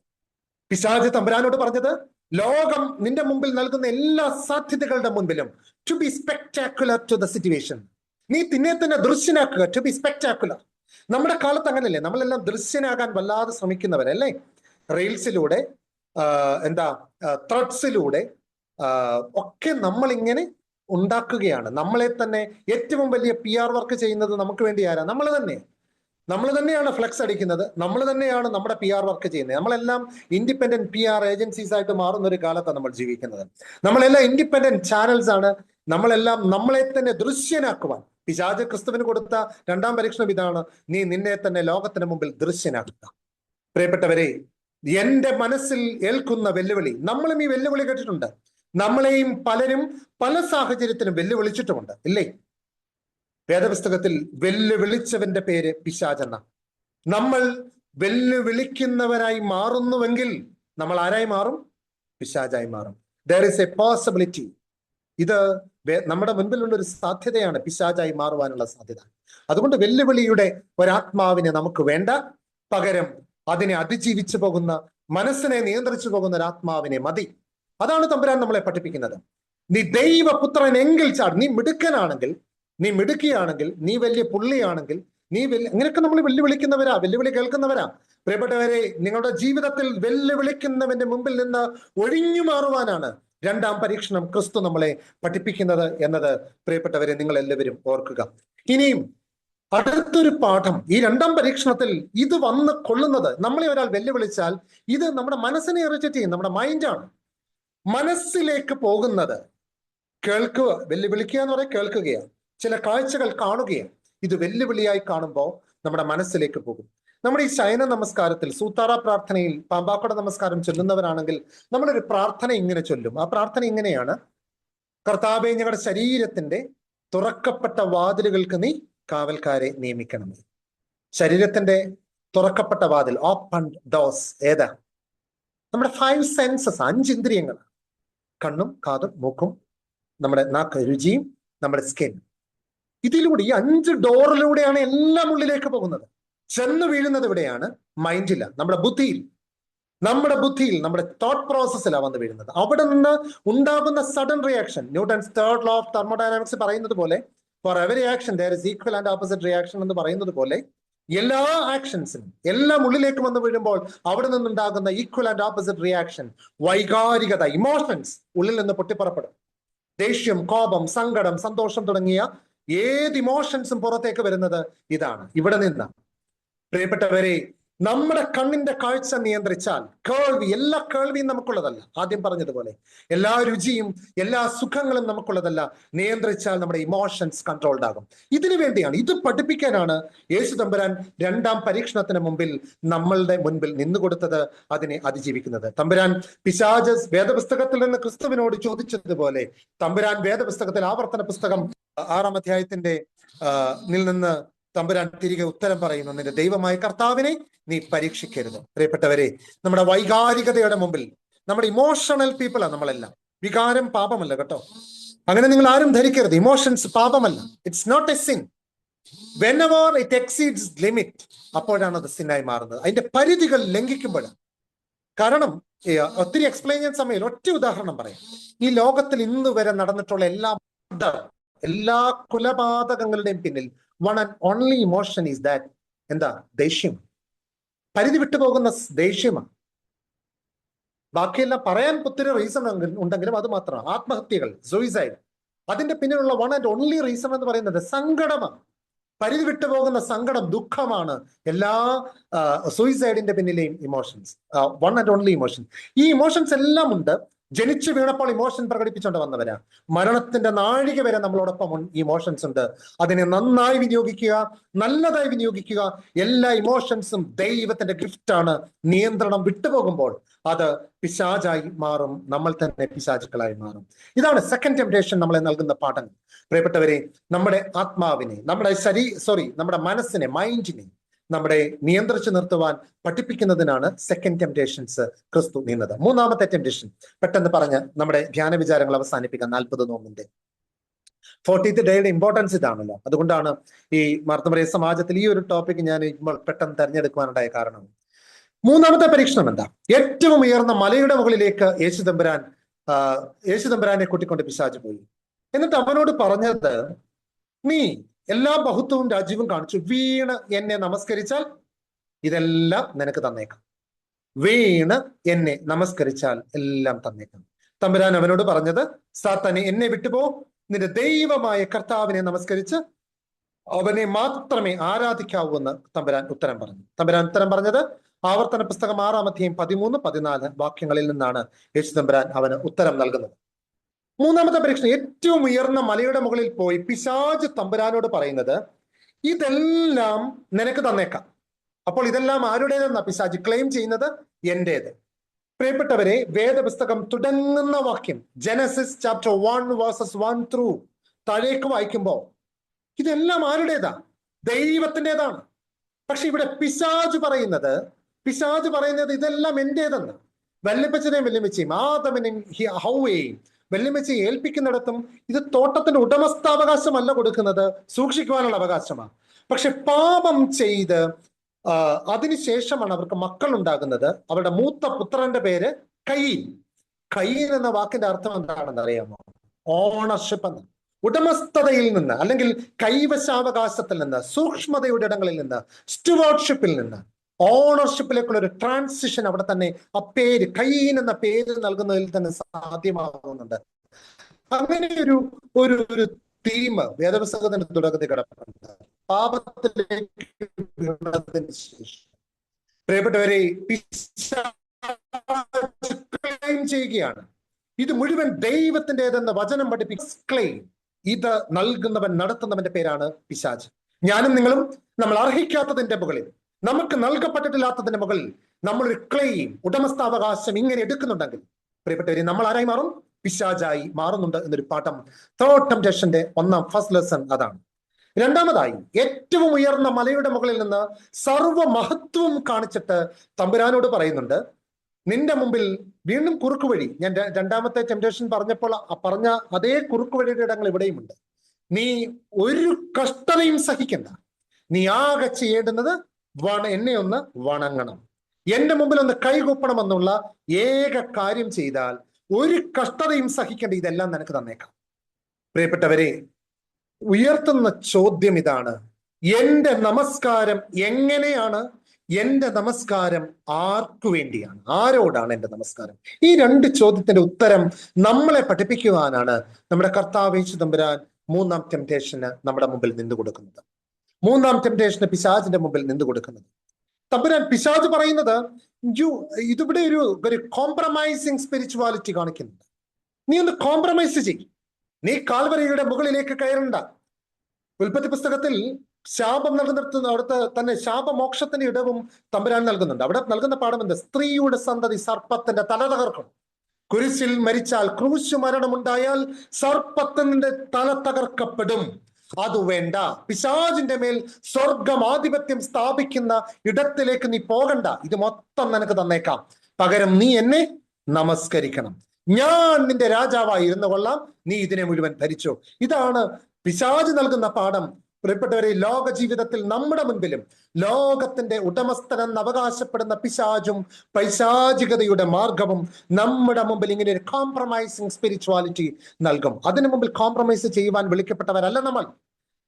പിശാച് തമ്പുരാനോട് പറഞ്ഞത്, ലോകം നിന്റെ മുമ്പിൽ നൽകുന്ന എല്ലാ സാധ്യതകളുടെ മുൻപിലും to be spectacular to the situation, നീ നിന്നെ തന്നെ ദൃശ്യനാക്കുക, ടു ബി സ്പെക്ടാക്കുലർ. നമ്മുടെ കാലത്ത് അങ്ങനല്ലേ, നമ്മളെല്ലാം ദൃശ്യനാകാൻ വല്ലാതെ ശ്രമിക്കുന്നവരല്ലേ. റീൽസിലൂടെ, ത്രെഡ്സിലൂടെ ഒക്കെ നമ്മളിങ്ങനെ ഉണ്ടാക്കുകയാണ്. നമ്മളെ തന്നെ ഏറ്റവും വലിയ PR വർക്ക് ചെയ്യുന്നത് നമുക്ക് വേണ്ടി ആരാ? നമ്മൾ തന്നെയാണ് ഫ്ലെക്സ് അടിക്കുന്നത്, നമ്മൾ തന്നെയാണ് നമ്മുടെ PR വർക്ക് ചെയ്യുന്നത്. നമ്മളെല്ലാം ഇൻഡിപെൻഡന്റ് PR ഏജൻസീസ് ആയിട്ട് മാറുന്ന ഒരു കാലത്താണ് നമ്മൾ ജീവിക്കുന്നത്. നമ്മളെല്ലാം ഇൻഡിപെൻഡന്റ് ചാനൽസ് ആണ്. നമ്മളെല്ലാം നമ്മളെ തന്നെ ദൃശ്യനാക്കുവാൻ പിശാച് ക്രിസ്തുവിന് കൊടുത്ത രണ്ടാം പരീക്ഷണം ഇതാണ്, നീ നിന്നെ തന്നെ ലോകത്തിന് മുമ്പിൽ ദൃശ്യനാക്കുക. പ്രിയപ്പെട്ടവരെ, എന്റെ മനസ്സിൽ ഏൽക്കുന്ന വെല്ലുവിളി, നമ്മളും ഈ വെല്ലുവിളി കേട്ടിട്ടുണ്ട്. നമ്മളെയും പലരും പല സാഹചര്യത്തിലും വെല്ലുവിളിച്ചിട്ടുമുണ്ട്, ഇല്ലേ? വേദപുസ്തകത്തിൽ വെല്ലുവിളിച്ചവന്റെ പേര് പിശാചെന്ന. നമ്മൾ വെല്ലുവിളിക്കുന്നവരായി മാറുന്നുവെങ്കിൽ നമ്മൾ ആരായി മാറും? പിശാചായി മാറും. There is A possibility. ഇത് നമ്മുടെ മുൻപിലുള്ള ഒരു സാധ്യതയാണ്, പിശാചായി മാറുവാനുള്ള സാധ്യത. അതുകൊണ്ട് വെല്ലുവിളിയുടെ ഒരാത്മാവിനെ നമുക്ക് വേണ്ട, പകരം അതിനെ അതിജീവിച്ചു പോകുന്ന, മനസ്സിനെ നിയന്ത്രിച്ചു പോകുന്ന ഒരു ആത്മാവിനെ മതി. അതാണ് തമ്പുരാൻ നമ്മളെ പഠിപ്പിക്കുന്നത്. നീ ദൈവപുത്രൻ എങ്കിൽ നീ മിടുക്കനാണെങ്കിൽ, നീ മിടുക്കിയാണെങ്കിൽ, നീ വലിയ പുള്ളിയാണെങ്കിൽ, അങ്ങനെയൊക്കെ നമ്മൾ വെല്ലുവിളിക്കുന്നവരാ, വെല്ലുവിളി കേൾക്കുന്നവരാ. പ്രിയപ്പെട്ടവരെ, നിങ്ങളുടെ ജീവിതത്തിൽ വെല്ലുവിളിക്കുന്നവന്റെ മുമ്പിൽ നിന്ന് ഒഴിഞ്ഞു മാറുവാനാണ് രണ്ടാം പരീക്ഷണം ക്രിസ്തു നമ്മളെ പഠിപ്പിക്കുന്നത് എന്നത് പ്രിയപ്പെട്ടവരെ നിങ്ങൾ എല്ലാവരും ഓർക്കുക. ഇനിയും അടുത്തൊരു പാഠം, ഈ രണ്ടാം പരീക്ഷണത്തിൽ ഇത് വന്ന് കൊള്ളുന്നത്, നമ്മളെ ഒരാൾ വെല്ലുവിളിച്ചാൽ ഇത് നമ്മുടെ മനസ്സിനെ ഇറിറ്റേറ്റ് ചെയ്യും, നമ്മുടെ മൈൻഡാണ്. മനസ്സിലേക്ക് പോകുന്നത് കേൾക്കുക, വെല്ലുവിളിക്കുക എന്ന് പറയാൻ കേൾക്കുകയാണ്. ചില കാഴ്ചകൾ കാണുകയാണ്. ഇത് വെല്ലുവിളിയായി കാണുമ്പോൾ നമ്മുടെ മനസ്സിലേക്ക് പോകും. നമ്മുടെ ഈ ശയന നമസ്കാരത്തിൽ, സൂത്താറ പ്രാർത്ഥനയിൽ, പാമ്പാക്കട നമസ്കാരം ചൊല്ലുന്നവരാണെങ്കിൽ നമ്മളൊരു പ്രാർത്ഥന ഇങ്ങനെ ചൊല്ലും. ആ പ്രാർത്ഥന ഇങ്ങനെയാണ്: കർത്താവേ, ഞങ്ങളുടെ ശരീരത്തിന്റെ തുറക്കപ്പെട്ട വാതിലുകൾക്ക് നീ കാവൽക്കാരെ നിയമിക്കണമേ. ശരീരത്തിന്റെ തുറക്കപ്പെട്ട വാതിൽ, ഓപ്പൺ ഡോസ്, ഏതാ? നമ്മുടെ 5 സെൻസസ്, 5 ഇന്ദ്രിയങ്ങൾ: കണ്ണും കാതും മൂക്കും, നമ്മുടെ നാക്ക്, രുചിയും, നമ്മുടെ സ്കിൻ. ഇതിലൂടെ ഈ 5 ഡോറിലൂടെയാണ് എല്ലാം ഉള്ളിലേക്ക് പോകുന്നത്. ചെന്ന് വീഴുന്നത് എവിടെയാണ്? മൈൻഡില്ല, നമ്മുടെ ബുദ്ധിയിൽ, നമ്മുടെ തോട്ട് പ്രോസസ്സിലാണ് വന്ന് വീഴുന്നത്. അവിടെ നിന്ന് ഉണ്ടാകുന്ന sudden reaction, Newton's 3rd law of thermodynamics പറയുന്നത് പോലെ, for every action there is equal and opposite reaction എന്ന് പറയുന്നത് പോലെ, എല്ലാ ആക്ഷൻസിനും എല്ലാം ഉള്ളിലേക്ക് വന്ന് വീഴുമ്പോൾ അവിടെ നിന്നുണ്ടാകുന്ന ഈക്വൽ ആൻഡ് ഓപ്പോസിറ്റ് റിയാക്ഷൻ, വൈകാരികത, ഇമോഷൻസ് ഉള്ളിൽ നിന്ന് പൊട്ടിപ്പുറപ്പെടും. ദേഷ്യം, കോപം, സങ്കടം, സന്തോഷം തുടങ്ങിയ ഏത് ഇമോഷൻസും പുറത്തേക്ക് വരുന്നത് ഇതാണ്, ഇവിടെ നിന്ന്. പ്രിയപ്പെട്ടവരെ, നമ്മുടെ കണ്ണിന്റെ കാഴ്ച നിയന്ത്രിച്ചാൽ, കേൾവി, എല്ലാ കേൾവിയും നമുക്കുള്ളതല്ല, ആദ്യം പറഞ്ഞതുപോലെ എല്ലാ രുചിയും എല്ലാ സുഖങ്ങളും നമുക്കുള്ളതല്ല, നിയന്ത്രിച്ചാൽ നമ്മുടെ ഇമോഷൻസ് കൺട്രോൾഡ് ആകും. ഇതിനു വേണ്ടിയാണ്, ഇത് പഠിപ്പിക്കാനാണ് യേശു തമ്പുരാൻ രണ്ടാം പരീക്ഷണത്തിന് മുമ്പിൽ നമ്മളുടെ മുൻപിൽ നിന്നുകൊടുത്തത്, അതിനെ അതിജീവിക്കുന്നത്. തമ്പുരാൻ പിശാച് വേദപുസ്തകത്തിൽ നിന്ന് ക്രിസ്തുവിനോട് ചോദിച്ചതുപോലെ, തമ്പുരാൻ വേദപുസ്തകത്തിൽ ആവർത്തന പുസ്തകം 6-ാം അധ്യായത്തിന്റെ നിന്ന് തമ്പുരാൻ തിരികെ ഉത്തരം പറയുന്നു: നിന്റെ ദൈവമായ കർത്താവിനെ നീ പരീക്ഷിക്കരുത്. പ്രിയപ്പെട്ടവരെ, നമ്മുടെ വൈകാരികതയുടെ മുമ്പിൽ, നമ്മുടെ ഇമോഷണൽ പീപ്പിളാണ് നമ്മളെല്ലാം. വികാരം പാപമല്ല കേട്ടോ, അങ്ങനെ നിങ്ങൾ ആരും ധരിക്കരുത്. ഇമോഷൻസ് പാപമല്ല, it's not a sin. whenever it exceeds limit, അപ്പോഴാണ് അത് സിന്നായി മാറുന്നത്, അതിന്റെ പരിധികൾ ലംഘിക്കുമ്പോഴാണ്. കാരണം ഒത്തിരി എക്സ്പ്ലെയിൻ ചെയ്യാൻ സമയം, ഒറ്റ ഉദാഹരണം പറയാം. ഈ ലോകത്തിൽ ഇന്ന് വരെ നടന്നിട്ടുള്ള എല്ലാ കൊലപാതകങ്ങളുടെയും പിന്നിൽ one and only emotion is that, എന്താ? ദേഷ്യം. പരിധി വിട്ടുപോകുന്ന ദേഷ്യമാണ്. ബാക്കിയെല്ലാം പറയാൻ ഒത്തിരി റീസൺ ഉണ്ടെങ്കിലും അത് മാത്രമാണ്. ആത്മഹത്യകൾ, സൂയിസൈഡ്, അതിന്റെ പിന്നിലുള്ള one and only റീസൺ എന്ന് പറയുന്നത് സങ്കടമാണ്. പരിധി വിട്ടുപോകുന്ന സങ്കടം, ദുഃഖമാണ് എല്ലാ സൂയിസൈഡിന്റെ പിന്നിലെയും emotions, one and only emotion. ഈ ഇമോഷൻസ് എല്ലാം ഉണ്ട്. ജനിച്ചു വീണപ്പോൾ ഇമോഷൻ പ്രകടിപ്പിച്ചുകൊണ്ട് വന്നവരാ. മരണത്തിന്റെ നാഴിക വരെ നമ്മളോടൊപ്പം ഇമോഷൻസ് ഉണ്ട്. അതിനെ നന്നായി വിനിയോഗിക്കുക, നല്ലതായി വിനിയോഗിക്കുക. എല്ലാ ഇമോഷൻസും ദൈവത്തിന്റെ ഗിഫ്റ്റാണ്. നിയന്ത്രണം വിട്ടുപോകുമ്പോൾ അത് പിശാചായി മാറും, നമ്മൾ തന്നെ പിശാചുക്കളായി മാറും. ഇതാണ് സെക്കൻഡ് ടെംപ്ടേഷൻ നമ്മളെ നൽകുന്ന പാഠങ്ങൾ. പ്രിയപ്പെട്ടവരെ, നമ്മുടെ ആത്മാവിനെ, നമ്മുടെ മനസ്സിനെ, മൈൻഡിനെ നമ്മുടെ നിയന്ത്രിച്ചു നിർത്തുവാൻ പഠിപ്പിക്കുന്നതിനാണ് സെക്കൻഡ് ടെംപ്ടേഷൻസ് ക്രിസ്തു നിന്നത്. മൂന്നാമത്തെ ടെംപ്ടേഷൻ പെട്ടെന്ന് പറഞ്ഞ് നമ്മുടെ ധ്യാന വിചാരങ്ങൾ അവസാനിപ്പിക്കാം. 40 നോമ്പിന്റെ 40th ഡേയുടെ ഇമ്പോർട്ടൻസ് ഇതാണല്ലോ. അതുകൊണ്ടാണ് ഈ മാർത്തമറിയ സമാജത്തിൽ ഈ ഒരു ടോപ്പിക് ഞാൻ പെട്ടെന്ന് തെരഞ്ഞെടുക്കുവാനുണ്ടായ കാരണം. മൂന്നാമത്തെ പരീക്ഷണം എന്താ? ഏറ്റവും ഉയർന്ന മലയുടെ മുകളിലേക്ക് യേശുദമ്പുരാനെ കൂട്ടിക്കൊണ്ട് പിശാച് പോയി. എന്നിട്ട് അവനോട് പറഞ്ഞത്, നീ എല്ലാ ബഹുത്വവും രാജ്യവും കാണിച്ചു, വീണ് എന്നെ നമസ്കരിച്ചാൽ ഇതെല്ലാം നിനക്ക് തന്നേക്കാം. വീണ് എന്നെ നമസ്കരിച്ചാൽ എല്ലാം തന്നേക്കാം. തമ്പുരാൻ അവനോട് പറഞ്ഞത്, സാത്താനെ, എന്നെ വിട്ടുപോ, നിന്റെ ദൈവമായ കർത്താവിനെ നമസ്കരിച്ച് അവനെ മാത്രമേ ആരാധിക്കാവൂ എന്ന് തമ്പുരാൻ ഉത്തരം പറഞ്ഞു. തമ്പുരാൻ ഉത്തരം പറഞ്ഞത് ആവർത്തന പുസ്തകം 6-ാം അധ്യായം 13-14 വാക്യങ്ങളിൽ നിന്നാണ് യേശു തമ്പുരാൻ അവന് ഉത്തരം നൽകുന്നത്. മൂന്നാമത്തെ പരീക്ഷണം, ഏറ്റവും ഉയർന്ന മലയുടെ മുകളിൽ പോയി പിശാച് തമ്പുരാനോട് പറയുന്നത്, ഇതെല്ലാം നിനക്ക് തന്നേക്കാം. അപ്പോൾ ഇതെല്ലാം ആരുടേതെന്നാ പിശാച് ക്ലെയിം ചെയ്യുന്നത്? എന്റേത്. പ്രിയപ്പെട്ടവരെ, വേദപുസ്തകം തുടങ്ങുന്ന വാക്യം ജനസിസ് ചാപ്റ്റർ 1 വേഴ്സസ് 1 താഴേക്ക് വായിക്കുമ്പോൾ ഇതെല്ലാം ആരുടേതാ? ദൈവത്തിൻ്റെതാണ്. പക്ഷെ ഇവിടെ പിശാച് പറയുന്നത് ഇതെല്ലാം എന്റേതെന്ന്. വല്യപ്പച്ചനെയും വല്യമ്മച്ചയും ആദമിനെയും ഹൗവയെയും വല്യമ്മച്ചയെ ഏൽപ്പിക്കുന്നിടത്തും ഇത് തോട്ടത്തിന്റെ ഉടമസ്ഥാവകാശമല്ല കൊടുക്കുന്നത്, സൂക്ഷിക്കുവാനുള്ള അവകാശമാണ്. പക്ഷെ പാപം ചെയ്ത് അതിനുശേഷമാണ് അവർക്ക് മക്കൾ ഉണ്ടാകുന്നത്. അവരുടെ മൂത്ത പുത്രന്റെ പേര് കയീൻ. കയീൻ എന്ന വാക്കിന്റെ അർത്ഥം എന്താണെന്ന് അറിയാമോ? ഓണർഷിപ്പ് എന്ന്. ഉടമസ്ഥതയിൽ നിന്ന്, അല്ലെങ്കിൽ കൈവശാവകാശത്തിൽ നിന്ന്, സൂക്ഷ്മതയുടെ ഇടങ്ങളിൽ നിന്ന്, സ്റ്റുവാർഡ്ഷിപ്പിൽ നിന്ന് ഓണർഷിപ്പിലേക്കുള്ള ഒരു ട്രാൻസിഷൻ അവിടെ തന്നെ ആ പേര്, കയീൻ എന്ന പേര് നൽകുന്നതിൽ തന്നെ സാധ്യമാകുന്നുണ്ട്. അങ്ങനെ ഒരു തീം വേദപുസ്തകത്തിന്റെ തുടക്കത്തിൽ കിടപ്പുണ്ട്. പാപത്തിലേക്ക് വീണതിന് ശേഷം പ്രിയപ്പെട്ടവരെ ക്ലെയിം ചെയ്യുകയാണ്, ഇത് മുഴുവൻ ദൈവത്തിൻ്റെതെന്ന് വചനം പഠിപ്പിക്കും. ഇത് നൽകുന്നവൻ, നടത്തുന്നവന്റെ പേരാണ് പിശാച്. ഞാനും നിങ്ങളും നമ്മൾ അർഹിക്കാത്തതിന്റെ മുകളിൽ, നമുക്ക് നൽകപ്പെട്ടിട്ടില്ലാത്തതിന്റെ മുകളിൽ നമ്മളൊരു ക്ലെയിം, ഉടമസ്ഥാവകാശം ഇങ്ങനെ എടുക്കുന്നുണ്ടെങ്കിൽ പ്രിയപ്പെട്ടവരെ, നമ്മൾ ആരായി മാറും? പിശാചായി മാറുന്നുണ്ട് എന്നൊരു പാഠം തേർഡ് ടെംപ്ടേഷന്റെ ഫസ്റ്റ് ലെസൺ അതാണ്. രണ്ടാമതായി, ഏറ്റവും ഉയർന്ന മലയുടെ മുകളിൽ നിന്ന് സർവ്വ മഹത്വവും കാണിച്ചിട്ട് തമ്പുരാനോട് പറയുന്നുണ്ട്, നിന്റെ മുമ്പിൽ വീണ്ടും കുറുക്കുവഴി. ഞാൻ രണ്ടാമത്തെ ടെംപ്ടേഷൻ പറഞ്ഞ അതേ കുറുക്കുവഴിയുടെ ഇടങ്ങൾ ഇവിടെയുമുണ്ട്. നീ ഒരു കഷ്ടതയും സഹിക്കണ്ട. നീ ആകെ ചെയ്യേണ്ടുന്നത് എന്നെ ഒന്ന് വണങ്ങണം, എന്റെ മുമ്പിൽ ഒന്ന് കൈകൂപ്പണമെന്നുള്ള ഏക കാര്യം ചെയ്താൽ ഒരു കഷ്ടതയും സഹിക്കേണ്ട, ഇതെല്ലാം നിനക്ക് തന്നേക്കാം. പ്രിയപ്പെട്ടവരെ, ഉയർത്തുന്ന ചോദ്യം ഇതാണ്, എന്റെ നമസ്കാരം എങ്ങനെയാണ്? എന്റെ നമസ്കാരം ആർക്കു വേണ്ടിയാണ്? ആരോടാണ് എന്റെ നമസ്കാരം? ഈ രണ്ട് ചോദ്യത്തിന്റെ ഉത്തരം നമ്മളെ പഠിപ്പിക്കുവാനാണ് നമ്മുടെ കർത്താവ് യേശു തമ്പുരാൻ മൂന്നാം ടെംപ്ടേഷന് നമ്മുടെ മുമ്പിൽ നിന്നു കൊടുക്കുന്നത്. മൂന്നാം ടെംപ്ടേഷന് പിശാചിന്റെ മുമ്പിൽ നിന്നു കൊടുക്കുന്നത്. തമ്പുരാൻ പിശാച് പറയുന്നത്, ഇതിവിടെ ഒരു കോംപ്രമൈസിങ് സ്പിരിച്വാലിറ്റി കാണിക്കുന്നുണ്ട്. നീ ഒന്ന് കോംപ്രമൈസ് ചെയ്യ്, നീ കാൽവരിയുടെ മുകളിലേക്ക് കയറണ്ട. ഉൽപ്പത്തി പുസ്തകത്തിൽ ശാപം നൽകുന്നിടത്ത് അവിടുത്തെ തന്നെ ശാപമോക്ഷത്തിന്റെ ഇടവും തമ്പുരാൻ നൽകുന്നുണ്ട്. അവിടെ നൽകുന്ന പാഠം എന്താ? സ്ത്രീയുടെ സന്തതി സർപ്പത്തിന്റെ തല തകർക്കും. കുരിശിൽ മരിച്ചാൽ, ക്രൂശ് മരണമുണ്ടായാൽ സർപ്പത്തിന്റെ തല തകർക്കപ്പെടും. അത് വേണ്ട. പിശാചിന്റെ മേൽ സ്വർഗം ആധിപത്യം സ്ഥാപിക്കുന്ന ഇടത്തിലേക്ക് നീ പോകണ്ട. ഇത് മൊത്തം നിനക്ക് തന്നേക്കാം. പകരം നീ എന്നെ നമസ്കരിക്കണം. ഞാൻ നിന്റെ രാജാവായി ഇരുന്നു കൊള്ളാം, നീ ഇതിനെ മുഴുവൻ ഭരിച്ചോ. ഇതാണ് പിശാച് നൽകുന്ന പാഠം. പ്രിയപ്പെട്ടവരെ, ലോക ജീവിതത്തിൽ നമ്മുടെ മുൻപിലും ലോകത്തിന്റെ ഉടമസ്ഥനെന്ന് അവകാശപ്പെടുന്ന പിശാചും പൈശാചികതയുടെ മാർഗവും നമ്മുടെ മുമ്പിൽ ഇങ്ങനെ ഒരു കോംപ്രമൈസിങ് സ്പിരിച്വാലിറ്റി നൽകും. അതിനു മുമ്പിൽ കോംപ്രമൈസ് ചെയ്യുവാൻ വിളിക്കപ്പെട്ടവരല്ല നമ്മൾ.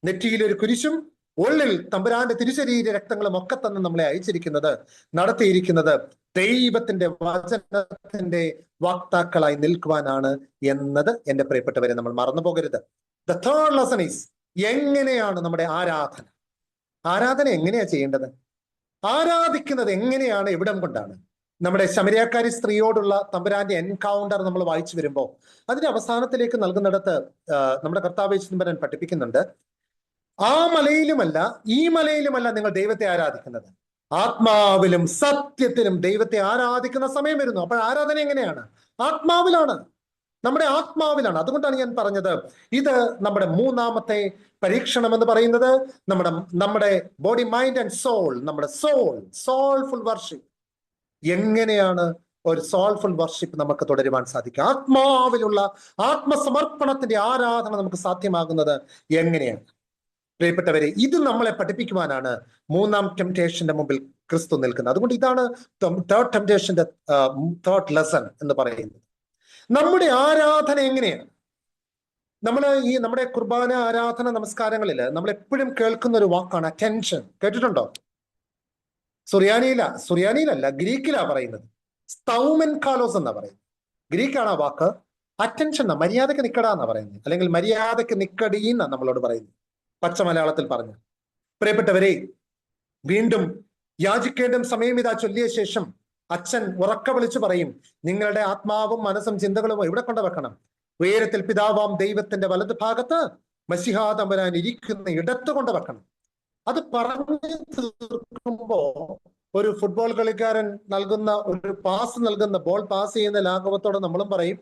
നെറ്റിയിലൊരു കുരിശും ഉള്ളിൽ തമ്പുരാന്റെ തിരുശരീര രക്തങ്ങളും ഒക്കെ തന്നെ നമ്മളെ അയച്ചിരിക്കുന്നത്, നടത്തിയിരിക്കുന്നത് ദൈവത്തിന്റെ വചനത്തിന്റെ വക്താക്കളായി നിൽക്കുവാനാണ് എന്നത് എന്റെ പ്രിയപ്പെട്ടവരെ നമ്മൾ മറന്നു പോകരുത്. ദ തേർഡ് ലെസൺ ഈസ്, എങ്ങനെയാണ് നമ്മുടെ ആരാധന എങ്ങനെയാ ചെയ്യേണ്ടത്? ആരാധിക്കുന്നത് എങ്ങനെയാണ്? എവിടം കൊണ്ടാണ്? നമ്മുടെ ശമരിയാക്കാരി സ്ത്രീയോടുള്ള തമ്പുരാന്റെ എൻകൗണ്ടർ നമ്മൾ വായിച്ചു വരുമ്പോൾ അതിന്റെ അവസാനത്തിലേക്ക് നൽകുന്നിടത്ത് നമ്മുടെ കർത്താവ് യേശു തമ്പുരാൻ പഠിപ്പിക്കുന്നുണ്ട്, ആ മലയിലുമല്ല ഈ മലയിലുമല്ല നിങ്ങൾ ദൈവത്തെ ആരാധിക്കുന്നത്, ആത്മാവിലും സത്യത്തിലും ദൈവത്തെ ആരാധിക്കുന്ന സമയം വരുന്നു. അപ്പോൾ ആരാധന എങ്ങനെയാണ്? ആത്മാവിലാണ്, നമ്മുടെ ആത്മാവിലാണ്. അതുകൊണ്ടാണ് ഞാൻ പറഞ്ഞത്, ഇത് നമ്മുടെ മൂന്നാമത്തെ പരീക്ഷണം എന്ന് പറയുന്നത് നമ്മുടെ ബോഡി, മൈൻഡ് ആൻഡ് സോൾ, നമ്മുടെ സോൾഫുൾ വർഷിപ്പ്. എങ്ങനെയാണ് ഒരു സോൾഫുൾ വർഷിപ്പ് നമുക്ക് തുടരുവാൻ സാധിക്കുക? ആത്മാവിലുള്ള ആത്മസമർപ്പണത്തിന്റെ ആരാധന നമുക്ക് സാധ്യമാകുന്നത് എങ്ങനെയാണ്? പ്രിയപ്പെട്ടവരെ, ഇത് നമ്മളെ പഠിപ്പിക്കുവാനാണ് മൂന്നാം ടെംപ്റ്റേഷന്റെ മുമ്പിൽ ക്രിസ്തു നിൽക്കുന്നത്. അതുകൊണ്ട് ഇതാണ് തേർഡ് ടെംപ്റ്റേഷന്റെ തേർഡ് ലെസൺ എന്ന് പറയുന്നത്. നമ്മുടെ ആരാധന എങ്ങനെയാണ്? നമ്മുടെ കുർബാന, ആരാധന, നമസ്കാരങ്ങളിൽ നമ്മൾ എപ്പോഴും കേൾക്കുന്ന ഒരു വാക്കാണ് അറ്റൻഷൻ. കേട്ടിട്ടുണ്ടോ? സുറിയാനിയിലല്ല, ഗ്രീക്കിലാ പറയുന്നത്. സ്തൗമെൻ കാലോസ് എന്നാ പറയുന്നത്. ഗ്രീക്കാണ് ആ വാക്ക്. അറ്റൻഷൻ എന്നാ, മര്യാദക്ക് നിക്കടാ എന്നാ പറയുന്നത്, അല്ലെങ്കിൽ മര്യാദക്ക് നിക്കടീ എന്നാ നമ്മളോട് പറയുന്നത്, പച്ച മലയാളത്തിൽ പറഞ്ഞു. പ്രിയപ്പെട്ടവരെ, വീണ്ടും യാചിക്കേണ്ട സമയം ഇതാ ചൊല്ലിയ ശേഷം അച്ഛൻ ഉറക്ക വിളിച്ചു പറയും, നിങ്ങളുടെ ആത്മാവും മനസ്സും ചിന്തകളും എവിടെ കൊണ്ടുവെക്കണം? ഉയരത്തിൽ പിതാവാം ദൈവത്തിന്റെ വലത് ഭാഗത്ത് മശിഹാ തമ്പുരാൻ ഇരിക്കുന്ന ഇടത്ത് കൊണ്ടുവെക്കണം. അത് പറഞ്ഞു തീർക്കുമ്പോ ഒരു ഫുട്ബോൾ കളിക്കാരൻ നൽകുന്ന ഒരു ബോൾ പാസ് ചെയ്യുന്ന ലാഘവത്തോടെ നമ്മളും പറയും,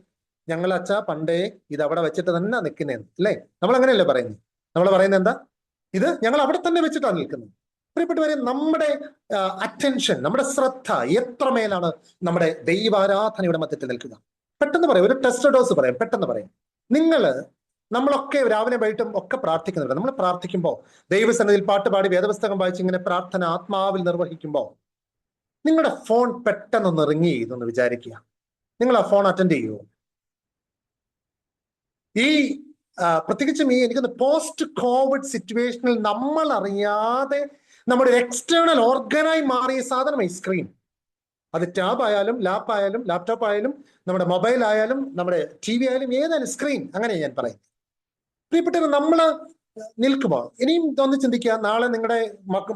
ഞങ്ങൾ അച്ഛ പണ്ടേ ഇത് അവിടെ വെച്ചിട്ട് തന്നെ നിൽക്കുന്നതെന്ന്, അല്ലേ? നമ്മൾ അങ്ങനെയല്ലേ പറയുന്നത്? നമ്മൾ പറയുന്നത് എന്താ? ഇത് ഞങ്ങൾ അവിടെ തന്നെ വെച്ചിട്ടാണ് നിൽക്കുന്നത്. പ്രിയപ്പെട്ടവരെ, നമ്മുടെ അറ്റൻഷൻ, നമ്മുടെ ശ്രദ്ധ എത്രമേലാണ് നമ്മുടെ ദൈവാരാധനയുടെ മധ്യത്തിൽ നിൽക്കുക? പെട്ടെന്ന് പറയാം, ഒരു ടെസ്റ്റ് ഡോസ് പറയാം, പെട്ടെന്ന് പറയാം. നമ്മളൊക്കെ രാവിലെ വൈകിട്ടും ഒക്കെ പ്രാർത്ഥിക്കുന്നുണ്ട്. നമ്മൾ പ്രാർത്ഥിക്കുമ്പോൾ, ദൈവസന്നിധിയിൽ പാട്ടുപാടി വേദപുസ്തകം വായിച്ച് ഇങ്ങനെ പ്രാർത്ഥന ആത്മാവിൽ നിർവഹിക്കുമ്പോൾ നിങ്ങളുടെ ഫോൺ പെട്ടെന്നൊന്ന് റിങ് ചെയ്തെന്ന് വിചാരിക്കുക. നിങ്ങൾ ആ ഫോൺ അറ്റൻഡ് ചെയ്യുമോ? പ്രത്യേകിച്ചും എനിക്കൊന്ന് പോസ്റ്റ് കോവിഡ് സിറ്റുവേഷനിൽ നമ്മൾ അറിയാതെ നമ്മുടെ ഒരു എക്സ്റ്റേണൽ ഓർഗനായി മാറിയ സാധനമായി സ്ക്രീൻ. അത് ടാബ് ആയാലും ലാപ്ടോപ്പ് ആയാലും നമ്മുടെ മൊബൈൽ ആയാലും നമ്മുടെ TV ആയാലും ഏതായാലും സ്ക്രീൻ. അങ്ങനെ ഞാൻ പറയും. പ്രിയപ്പെട്ടവർ, നമ്മൾ നിൽക്കുമ്പോൾ ഇനിയും ഒന്ന് ചിന്തിക്കുക. നാളെ നിങ്ങളുടെ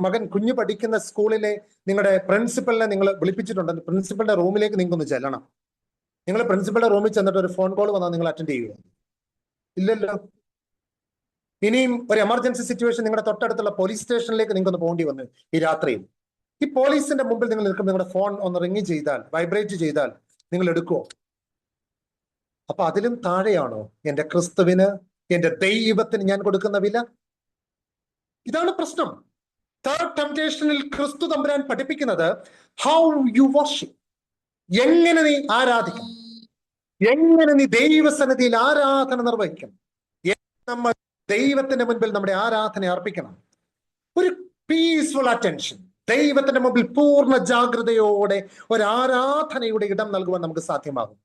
മകൻ കുഞ്ഞു പഠിക്കുന്ന സ്കൂളിലെ നിങ്ങളുടെ പ്രിൻസിപ്പലിനെ നിങ്ങൾ വിളിപ്പിച്ചിട്ടുണ്ട്. പ്രിൻസിപ്പലിന്റെ റൂമിലേക്ക് നിങ്ങൾക്കൊന്ന് ചെല്ലണം. നിങ്ങൾ പ്രിൻസിപ്പലിന്റെ റൂമിൽ ചെന്നിട്ട് ഒരു ഫോൺ കോൾ വന്നാൽ നിങ്ങൾ അറ്റൻഡ് ചെയ്യുക? ഇല്ലല്ലോ. ഇനിയും ഒരു എമർജൻസി സിറ്റുവേഷൻ നിങ്ങളുടെ തൊട്ടടുത്തുള്ള പോലീസ് സ്റ്റേഷനിലേക്ക് നിങ്ങൾക്കൊന്ന് പോകേണ്ടി വന്നു ഈ രാത്രിയിൽ. ഈ പോലീസിന്റെ മുമ്പിൽ നിങ്ങൾ നിൽക്കുമ്പോൾ നിങ്ങളുടെ ഫോൺ ഒന്ന് റിങ് ചെയ്താൽ, വൈബ്രേറ്റ് ചെയ്താൽ നിങ്ങൾ എടുക്കുമോ? അപ്പൊ അതിലും താഴെയാണോ എന്റെ ക്രിസ്തുവിന്, എന്റെ ദൈവത്തിന് ഞാൻ കൊടുക്കുന്ന വില? ഇതാണ് പ്രശ്നം. തേർഡ് ടെംപ്റ്റേഷനിൽ ക്രിസ്തു തമ്പുരാൻ പഠിപ്പിക്കുന്നത് ഹൗ യു വർഷിപ്പ്, എങ്ങനെ നീ ആരാധിക്കണം, എങ്ങനെ നീ ദൈവസന്നിധിയിൽ ആരാധന നിർവഹിക്കണം, നമ്മൾ ദൈവത്തിന്റെ മുൻപിൽ നമ്മുടെ ആരാധന അർപ്പിക്കണം. ഒരു പീസ്ഫുൾ അറ്റൻഷൻ, ദൈവത്തിന്റെ മുമ്പിൽ പൂർണ്ണ ജാഗ്രതയോടെ ഒരു ആരാധനയുടെ ഇടം നൽകുവാൻ നമുക്ക് സാധ്യമാകും.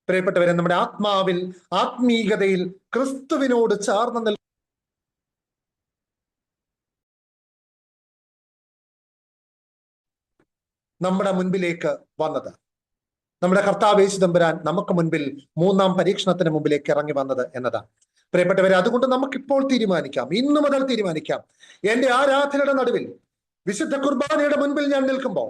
പ്രിയപ്പെട്ടവരെ, നമ്മുടെ ആത്മാവിൽ, ആത്മീയതയിൽ ക്രിസ്തുവിനോട് ചേർന്ന് നമ്മുടെ മുൻപിലേക്ക് വന്നത്, നമ്മുടെ കർത്താവ് യേശു തമ്പുരാൻ നമുക്ക് മുൻപിൽ മൂന്നാം പരീക്ഷണത്തിന് മുമ്പിലേക്ക് ഇറങ്ങി വന്നത് എന്നതാണ്. പ്രിയപ്പെട്ടവരെ, അതുകൊണ്ട് നമുക്കിപ്പോൾ തീരുമാനിക്കാം, ഇന്നു മുതൽ തീരുമാനിക്കാം, എന്റെ ആരാധനയുടെ നടുവിൽ വിശുദ്ധ കുർബാനയുടെ മുൻപിൽ ഞാൻ നിൽക്കുമ്പോൾ,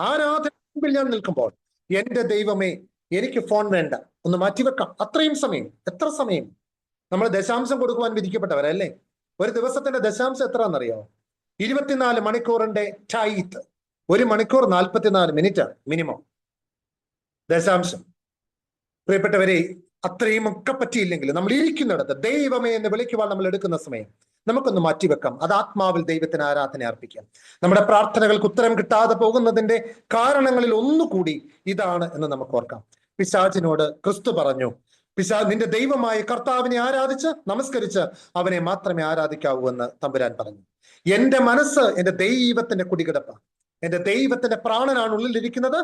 ആരാധന മുൻപിൽ ഞാൻ നിൽക്കുമ്പോൾ, എന്റെ ദൈവമേ, എനിക്ക് ഫോൺ വേണ്ട, ഒന്ന് മാറ്റിവെക്കാം. അത്രയും സമയം, എത്ര സമയം? നമ്മൾ ദശാംശം കൊടുക്കുവാൻ വിധിക്കപ്പെട്ടവരല്ലേ? ഒരു ദിവസത്തിന്റെ ദശാംശം എത്രയാണെന്നറിയോ? 24 മണിക്കൂറിന്റെ ടൈത്ത്. 1 മണിക്കൂർ 44 മിനിറ്റ് മിനിമം ദശാംശം. പ്രിയപ്പെട്ടവരെ, അത്രയും ഒക്കെ പറ്റിയില്ലെങ്കിൽ നമ്മൾ ഇരിക്കുന്നിടത്ത് ദൈവമേ എന്ന് വിളിക്കുവാൻ നമ്മൾ എടുക്കുന്ന സമയം നമുക്കൊന്ന് മാറ്റിവെക്കാം. അത് ആത്മാവിൽ ദൈവത്തിന് ആരാധന അർപ്പിക്കാം. നമ്മുടെ പ്രാർത്ഥനകൾക്ക് ഉത്തരം കിട്ടാതെ പോകുന്നതിന്റെ കാരണങ്ങളിൽ ഒന്നുകൂടി ഇതാണ് എന്ന് നമുക്ക് ഓർക്കാം. പിശാചിനോട് ക്രിസ്തു പറഞ്ഞു, നിന്റെ ദൈവമായ കർത്താവിനെ ആരാധിച്ച് നമസ്കരിച്ച് അവനെ മാത്രമേ ആരാധിക്കാവൂ എന്ന് തമ്പുരാൻ പറഞ്ഞു. എന്റെ മനസ്സ് എന്റെ ദൈവത്തിന്റെ കുടികിടപ്പാണ്, എന്റെ ദൈവത്തിന്റെ പ്രാണനാണ് ഉള്ളിലിരിക്കുന്നത്,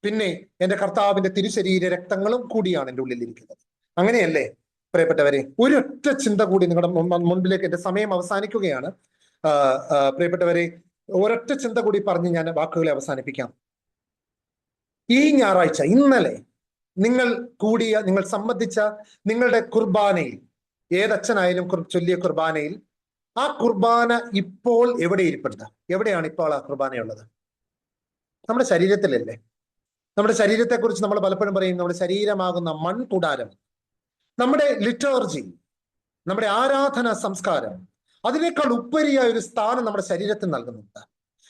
പിന്നെ എന്റെ കർത്താവിന്റെ തിരുശരീര രക്തങ്ങളും കൂടിയാണ് എൻ്റെ ഉള്ളിലിരിക്കുന്നത്. അങ്ങനെയല്ലേ പ്രിയപ്പെട്ടവരെ? ഒരൊറ്റ ചിന്ത കൂടി നിങ്ങളുടെ മുൻപിലേക്ക്, എന്റെ സമയം അവസാനിക്കുകയാണ്. പ്രിയപ്പെട്ടവരെ, ഒരൊറ്റ ചിന്ത കൂടി പറഞ്ഞ് ഞാൻ വാക്കുകളെ അവസാനിപ്പിക്കാം. ഈ ഞായറാഴ്ച, ഇന്നലെ നിങ്ങൾ സംബന്ധിച്ച നിങ്ങളുടെ കുർബാനയിൽ, ഏതച്ഛനായാലും ചൊല്ലിയ കുർബാനയിൽ ആ കുർബാന ഇപ്പോൾ എവിടെ ഇരിപ്പെടുന്നത്? എവിടെയാണ് ഇപ്പോൾ ആ കുർബാനയുള്ളത്? നമ്മുടെ ശരീരത്തിലല്ലേ? നമ്മുടെ ശരീരത്തെക്കുറിച്ച് നമ്മൾ പലപ്പോഴും പറയും നമ്മുടെ ശരീരമാകുന്ന മൺകൂടാരം. നമ്മുടെ ലിറ്റർജി, നമ്മുടെ ആരാധന സംസ്കാരം, അതിനേക്കാൾ ഉപരിയായ ഒരു സ്ഥാനം നമ്മുടെ ശരീരത്തിൽ നൽകുന്നുണ്ട്.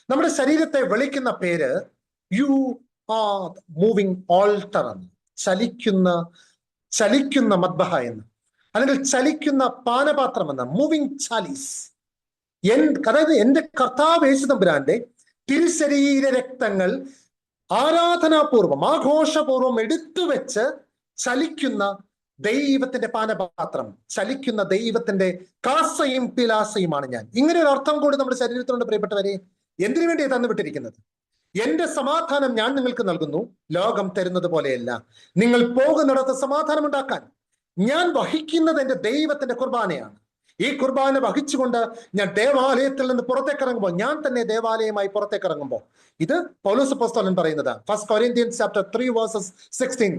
നമ്മുടെ ശരീരത്തെ വിളിക്കുന്ന പേര് യു ആർ മൂവിങ് ഓൾട്ടർ എന്ന്, ചലിക്കുന്ന മദ്ബഹ എന്ന്, അല്ലെങ്കിൽ ചലിക്കുന്ന പാനപാത്രം എന്ന, മൂവിങ് ചാലീസ്. അതായത് എന്റെ കർത്താവ് യേശു തമ്പുരാന്റെ തിരുശരീര രക്തങ്ങൾ ആരാധനാപൂർവം, ആഘോഷപൂർവം എടുത്തു വെച്ച് ചലിക്കുന്ന ദൈവത്തിന്റെ പാനപാത്രം, ചലിക്കുന്ന ദൈവത്തിന്റെ കാസയും പിലാസയുമാണ് ഞാൻ. ഇങ്ങനെ ഒരു അർത്ഥം കൂടി നമ്മുടെ ശരീരത്തിലുണ്ട് പ്രിയപ്പെട്ടവരെ. എന്തിനു വേണ്ടിയാണ് തന്നുവിട്ടിരിക്കുന്നത്? എന്റെ സമാധാനം ഞാൻ നിങ്ങൾക്ക് നൽകുന്നു, ലോകം തരുന്നത് പോലെയല്ല. നിങ്ങൾ പോകുന്നിടത്ത് സമാധാനം ഉണ്ടാക്കാൻ. ഞാൻ വഹിക്കുന്നത് എന്റെ ദൈവത്തിന്റെ കുർബാനയാണ്. ഈ കുർബാന വഹിച്ചുകൊണ്ട് ഞാൻ ദേവാലയത്തിൽ നിന്ന് പുറത്തേക്ക് ഇറങ്ങുമ്പോൾ, ഞാൻ തന്നെ ദേവാലയമായി പുറത്തേക്ക് ഇറങ്ങുമ്പോൾ, ഇത് പൗലോസ് അപ്പോസ്തലൻ പറയുന്നത് 1 Corinthians chapter 3 verses 16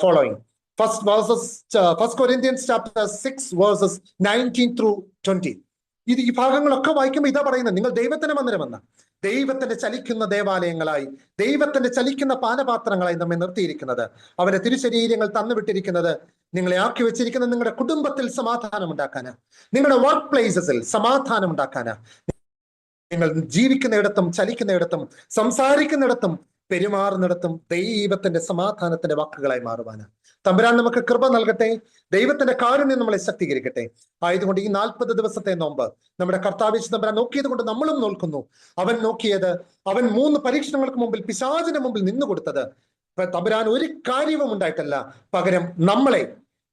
following. 1 Corinthians chapter 6 verses 19 through 20. ഈ ഭാഗങ്ങളൊക്കെ വായിക്കുമ്പോൾ ഇതാ പറയുന്നത്, നിങ്ങൾ ദൈവത്തിന്റെ മന്ദിരമെന്ന, ദൈവത്തിന്റെ ചലിക്കുന്ന ദേവാലയങ്ങളായി, ദൈവത്തിന്റെ ചലിക്കുന്ന പാനപാത്രങ്ങളായി നമ്മെ നിർത്തിയിരിക്കുന്നത്, അവന്റെ തിരുശരീരങ്ങൾ തന്നുവിട്ടിരിക്കുന്നത് നിങ്ങളെ ആക്കി വെച്ചിരിക്കുന്നത് നിങ്ങളുടെ കുടുംബത്തിൽ സമാധാനം ഉണ്ടാക്കാനാ, നിങ്ങളുടെ വർക്ക് പ്ലേസസിൽ സമാധാനം ഉണ്ടാക്കാനാ, നിങ്ങൾ ജീവിക്കുന്നിടത്തും ചലിക്കുന്നിടത്തും സംസാരിക്കുന്നിടത്തും പെരുമാറുന്നിടത്തും ദൈവത്തിന്റെ സമാധാനത്തിന്റെ വാക്കുകളായി മാറുവാനാ. തമ്പുരാൻ നമുക്ക് കൃപ നൽകട്ടെ. ദൈവത്തിന്റെ കാരുണ്യം നമ്മളെ ശക്തീകരിക്കട്ടെ. ആയതുകൊണ്ട് ഈ 40 ദിവസത്തെ നോമ്പ് നമ്മുടെ കർത്താവ് യേശു തമ്പുരാൻ നോക്കിയത് കൊണ്ട് നമ്മളും നോൽക്കുന്നു. അവൻ നോക്കിയത്, അവൻ 3 പരീക്ഷണങ്ങൾക്ക് മുമ്പിൽ പിശാചിന്റെ മുമ്പിൽ നിന്നു കൊടുത്തത് തമ്പുരാൻ ഒരു കാര്യവും ഉണ്ടായിട്ടല്ല, പകരം നമ്മളെ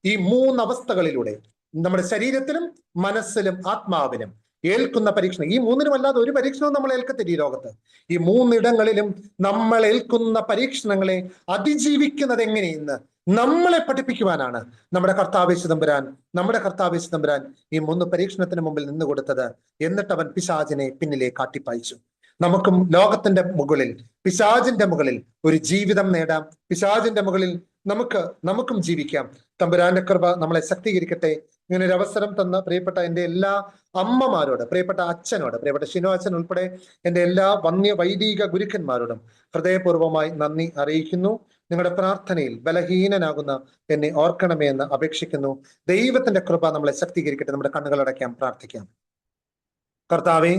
ഈ 3 അവസ്ഥകളിലൂടെ, നമ്മുടെ ശരീരത്തിലും മനസ്സിലും ആത്മാവിലും ഏൽക്കുന്ന പരീക്ഷണം, ഈ 3നും അല്ലാതെ ഒരു പരീക്ഷണവും നമ്മൾ ഏൽക്കത്തില്ല ഈ ലോകത്ത്. ഈ 3 ഇടങ്ങളിലും നമ്മൾ ഏൽക്കുന്ന പരീക്ഷണങ്ങളെ അതിജീവിക്കുന്നത് എങ്ങനെയെന്ന് നമ്മളെ പഠിപ്പിക്കുവാനാണ് നമ്മുടെ കർത്താവ് യേശു തമ്പുരാൻ ഈ 3 പരീക്ഷണത്തിന് മുമ്പിൽ നിന്ന് കൊടുത്തത്. എന്നിട്ട് അവൻ പിശാചിനെ പിന്നിലെ കാട്ടിപ്പായിച്ചു. നമുക്കും ലോകത്തിന്റെ മുകളിൽ, പിശാചിന്റെ മുകളിൽ ഒരു ജീവിതം നേടാം. പിശാചിന്റെ മുകളിൽ നമുക്കും ജീവിക്കാം. തമ്പുരാന്റെ കൃപ നമ്മളെ ശക്തീകരിക്കട്ടെ. ഇങ്ങനെ ഒരു അവസരം തന്ന പ്രിയപ്പെട്ട എൻ്റെ എല്ലാ അമ്മമാരോട്, പ്രിയപ്പെട്ട അച്ഛനോട്, പ്രിയപ്പെട്ട ഷിനോ അച്ഛൻ ഉൾപ്പെടെ എൻ്റെ എല്ലാ വൈദിക ഗുരുക്കന്മാരോടും ഹൃദയപൂർവ്വമായി നന്ദി അറിയിക്കുന്നു. നിങ്ങളുടെ പ്രാർത്ഥനയിൽ ബലഹീനനാകുന്ന എന്നെ ഓർക്കണമേ എന്ന് അപേക്ഷിക്കുന്നു. ദൈവത്തിന്റെ കൃപ നമ്മളെ ശക്തീകരിക്കട്ടെ. നമ്മുടെ കണ്ണുകളടയ്ക്കാം, പ്രാർത്ഥിക്കാം. കർത്താവേ,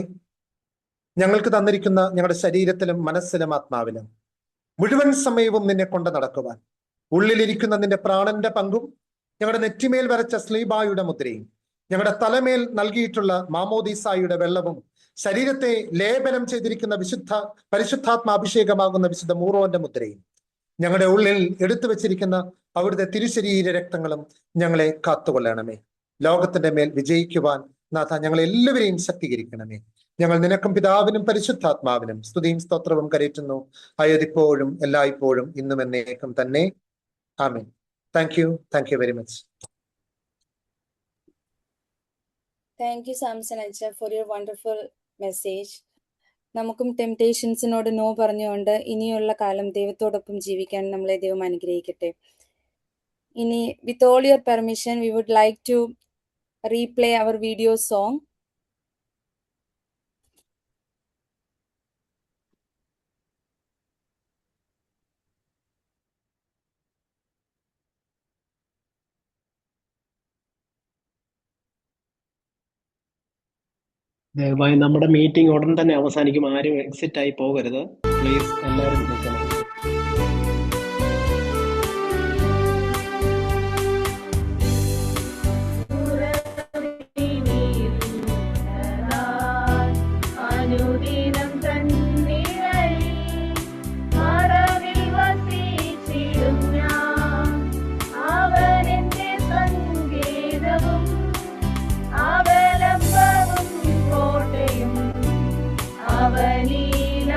ഞങ്ങൾക്ക് തന്നിരിക്കുന്ന ഞങ്ങളുടെ ശരീരത്തിലും മനസ്സിലും ആത്മാവിലും മുഴുവൻ സമയവും നിന്നെ കൊണ്ട് നടക്കുവാൻ, ഉള്ളിലിരിക്കുന്ന നിന്റെ പ്രാണന്റെ പങ്കും, ഞങ്ങളുടെ നെറ്റിമേൽ വരച്ച സ്ലീബായുടെ മുദ്രയും, ഞങ്ങളുടെ തലമേൽ നൽകിയിട്ടുള്ള മാമോദീസായുടെ വെള്ളവും, ശരീരത്തെ ലേപനം ചെയ്തിരിക്കുന്ന പരിശുദ്ധാത്മാഭിഷേകമാകുന്ന വിശുദ്ധ മൂറോന്റെ മുദ്രയും, ഞങ്ങളുടെ ഉള്ളിൽ എടുത്തു വെച്ചിരിക്കുന്ന അവിടുത്തെ തിരുശരീര രക്തങ്ങളും ഞങ്ങളെ കാത്തുകൊള്ളണമേ. ലോകത്തിന്റെ മേൽ വിജയിക്കുവാൻ നാഥ ഞങ്ങളെല്ലാവരെയും ശക്തീകരിക്കണമേ. ഞങ്ങൾ നിനക്കും പിതാവിനും പരിശുദ്ധാത്മാവിനും സ്തുതിയും സ്തോത്രവും കരയറ്റുന്നു, അയതിപ്പോഴും എല്ലായ്പ്പോഴും ഇന്നും എന്നേക്കും തന്നെ. ആമേൻ. Thank you very much. Thank you, Samson Acha, for your wonderful message. നമുക്കും ടെംപ്റ്റേഷൻസിനോട് നോ പറഞ്ഞുകൊണ്ട് ഇനിയുള്ള കാലം ദൈവത്തോടൊപ്പം ജീവിക്കാൻ നമ്മളെ ദൈവം അനുഗ്രഹിക്കട്ടെ. ഇനി with all your permission we would like to replay our video song. ദയവായി നമ്മുടെ മീറ്റിംഗ് ഉടൻ തന്നെ അവസാനിക്കും. ആരും എക്സിറ്റ് ആയി പോകരുത്. പ്ലീസ് എല്ലാവരും നിൽക്കണം. അവനീലാകുലത്തിൽ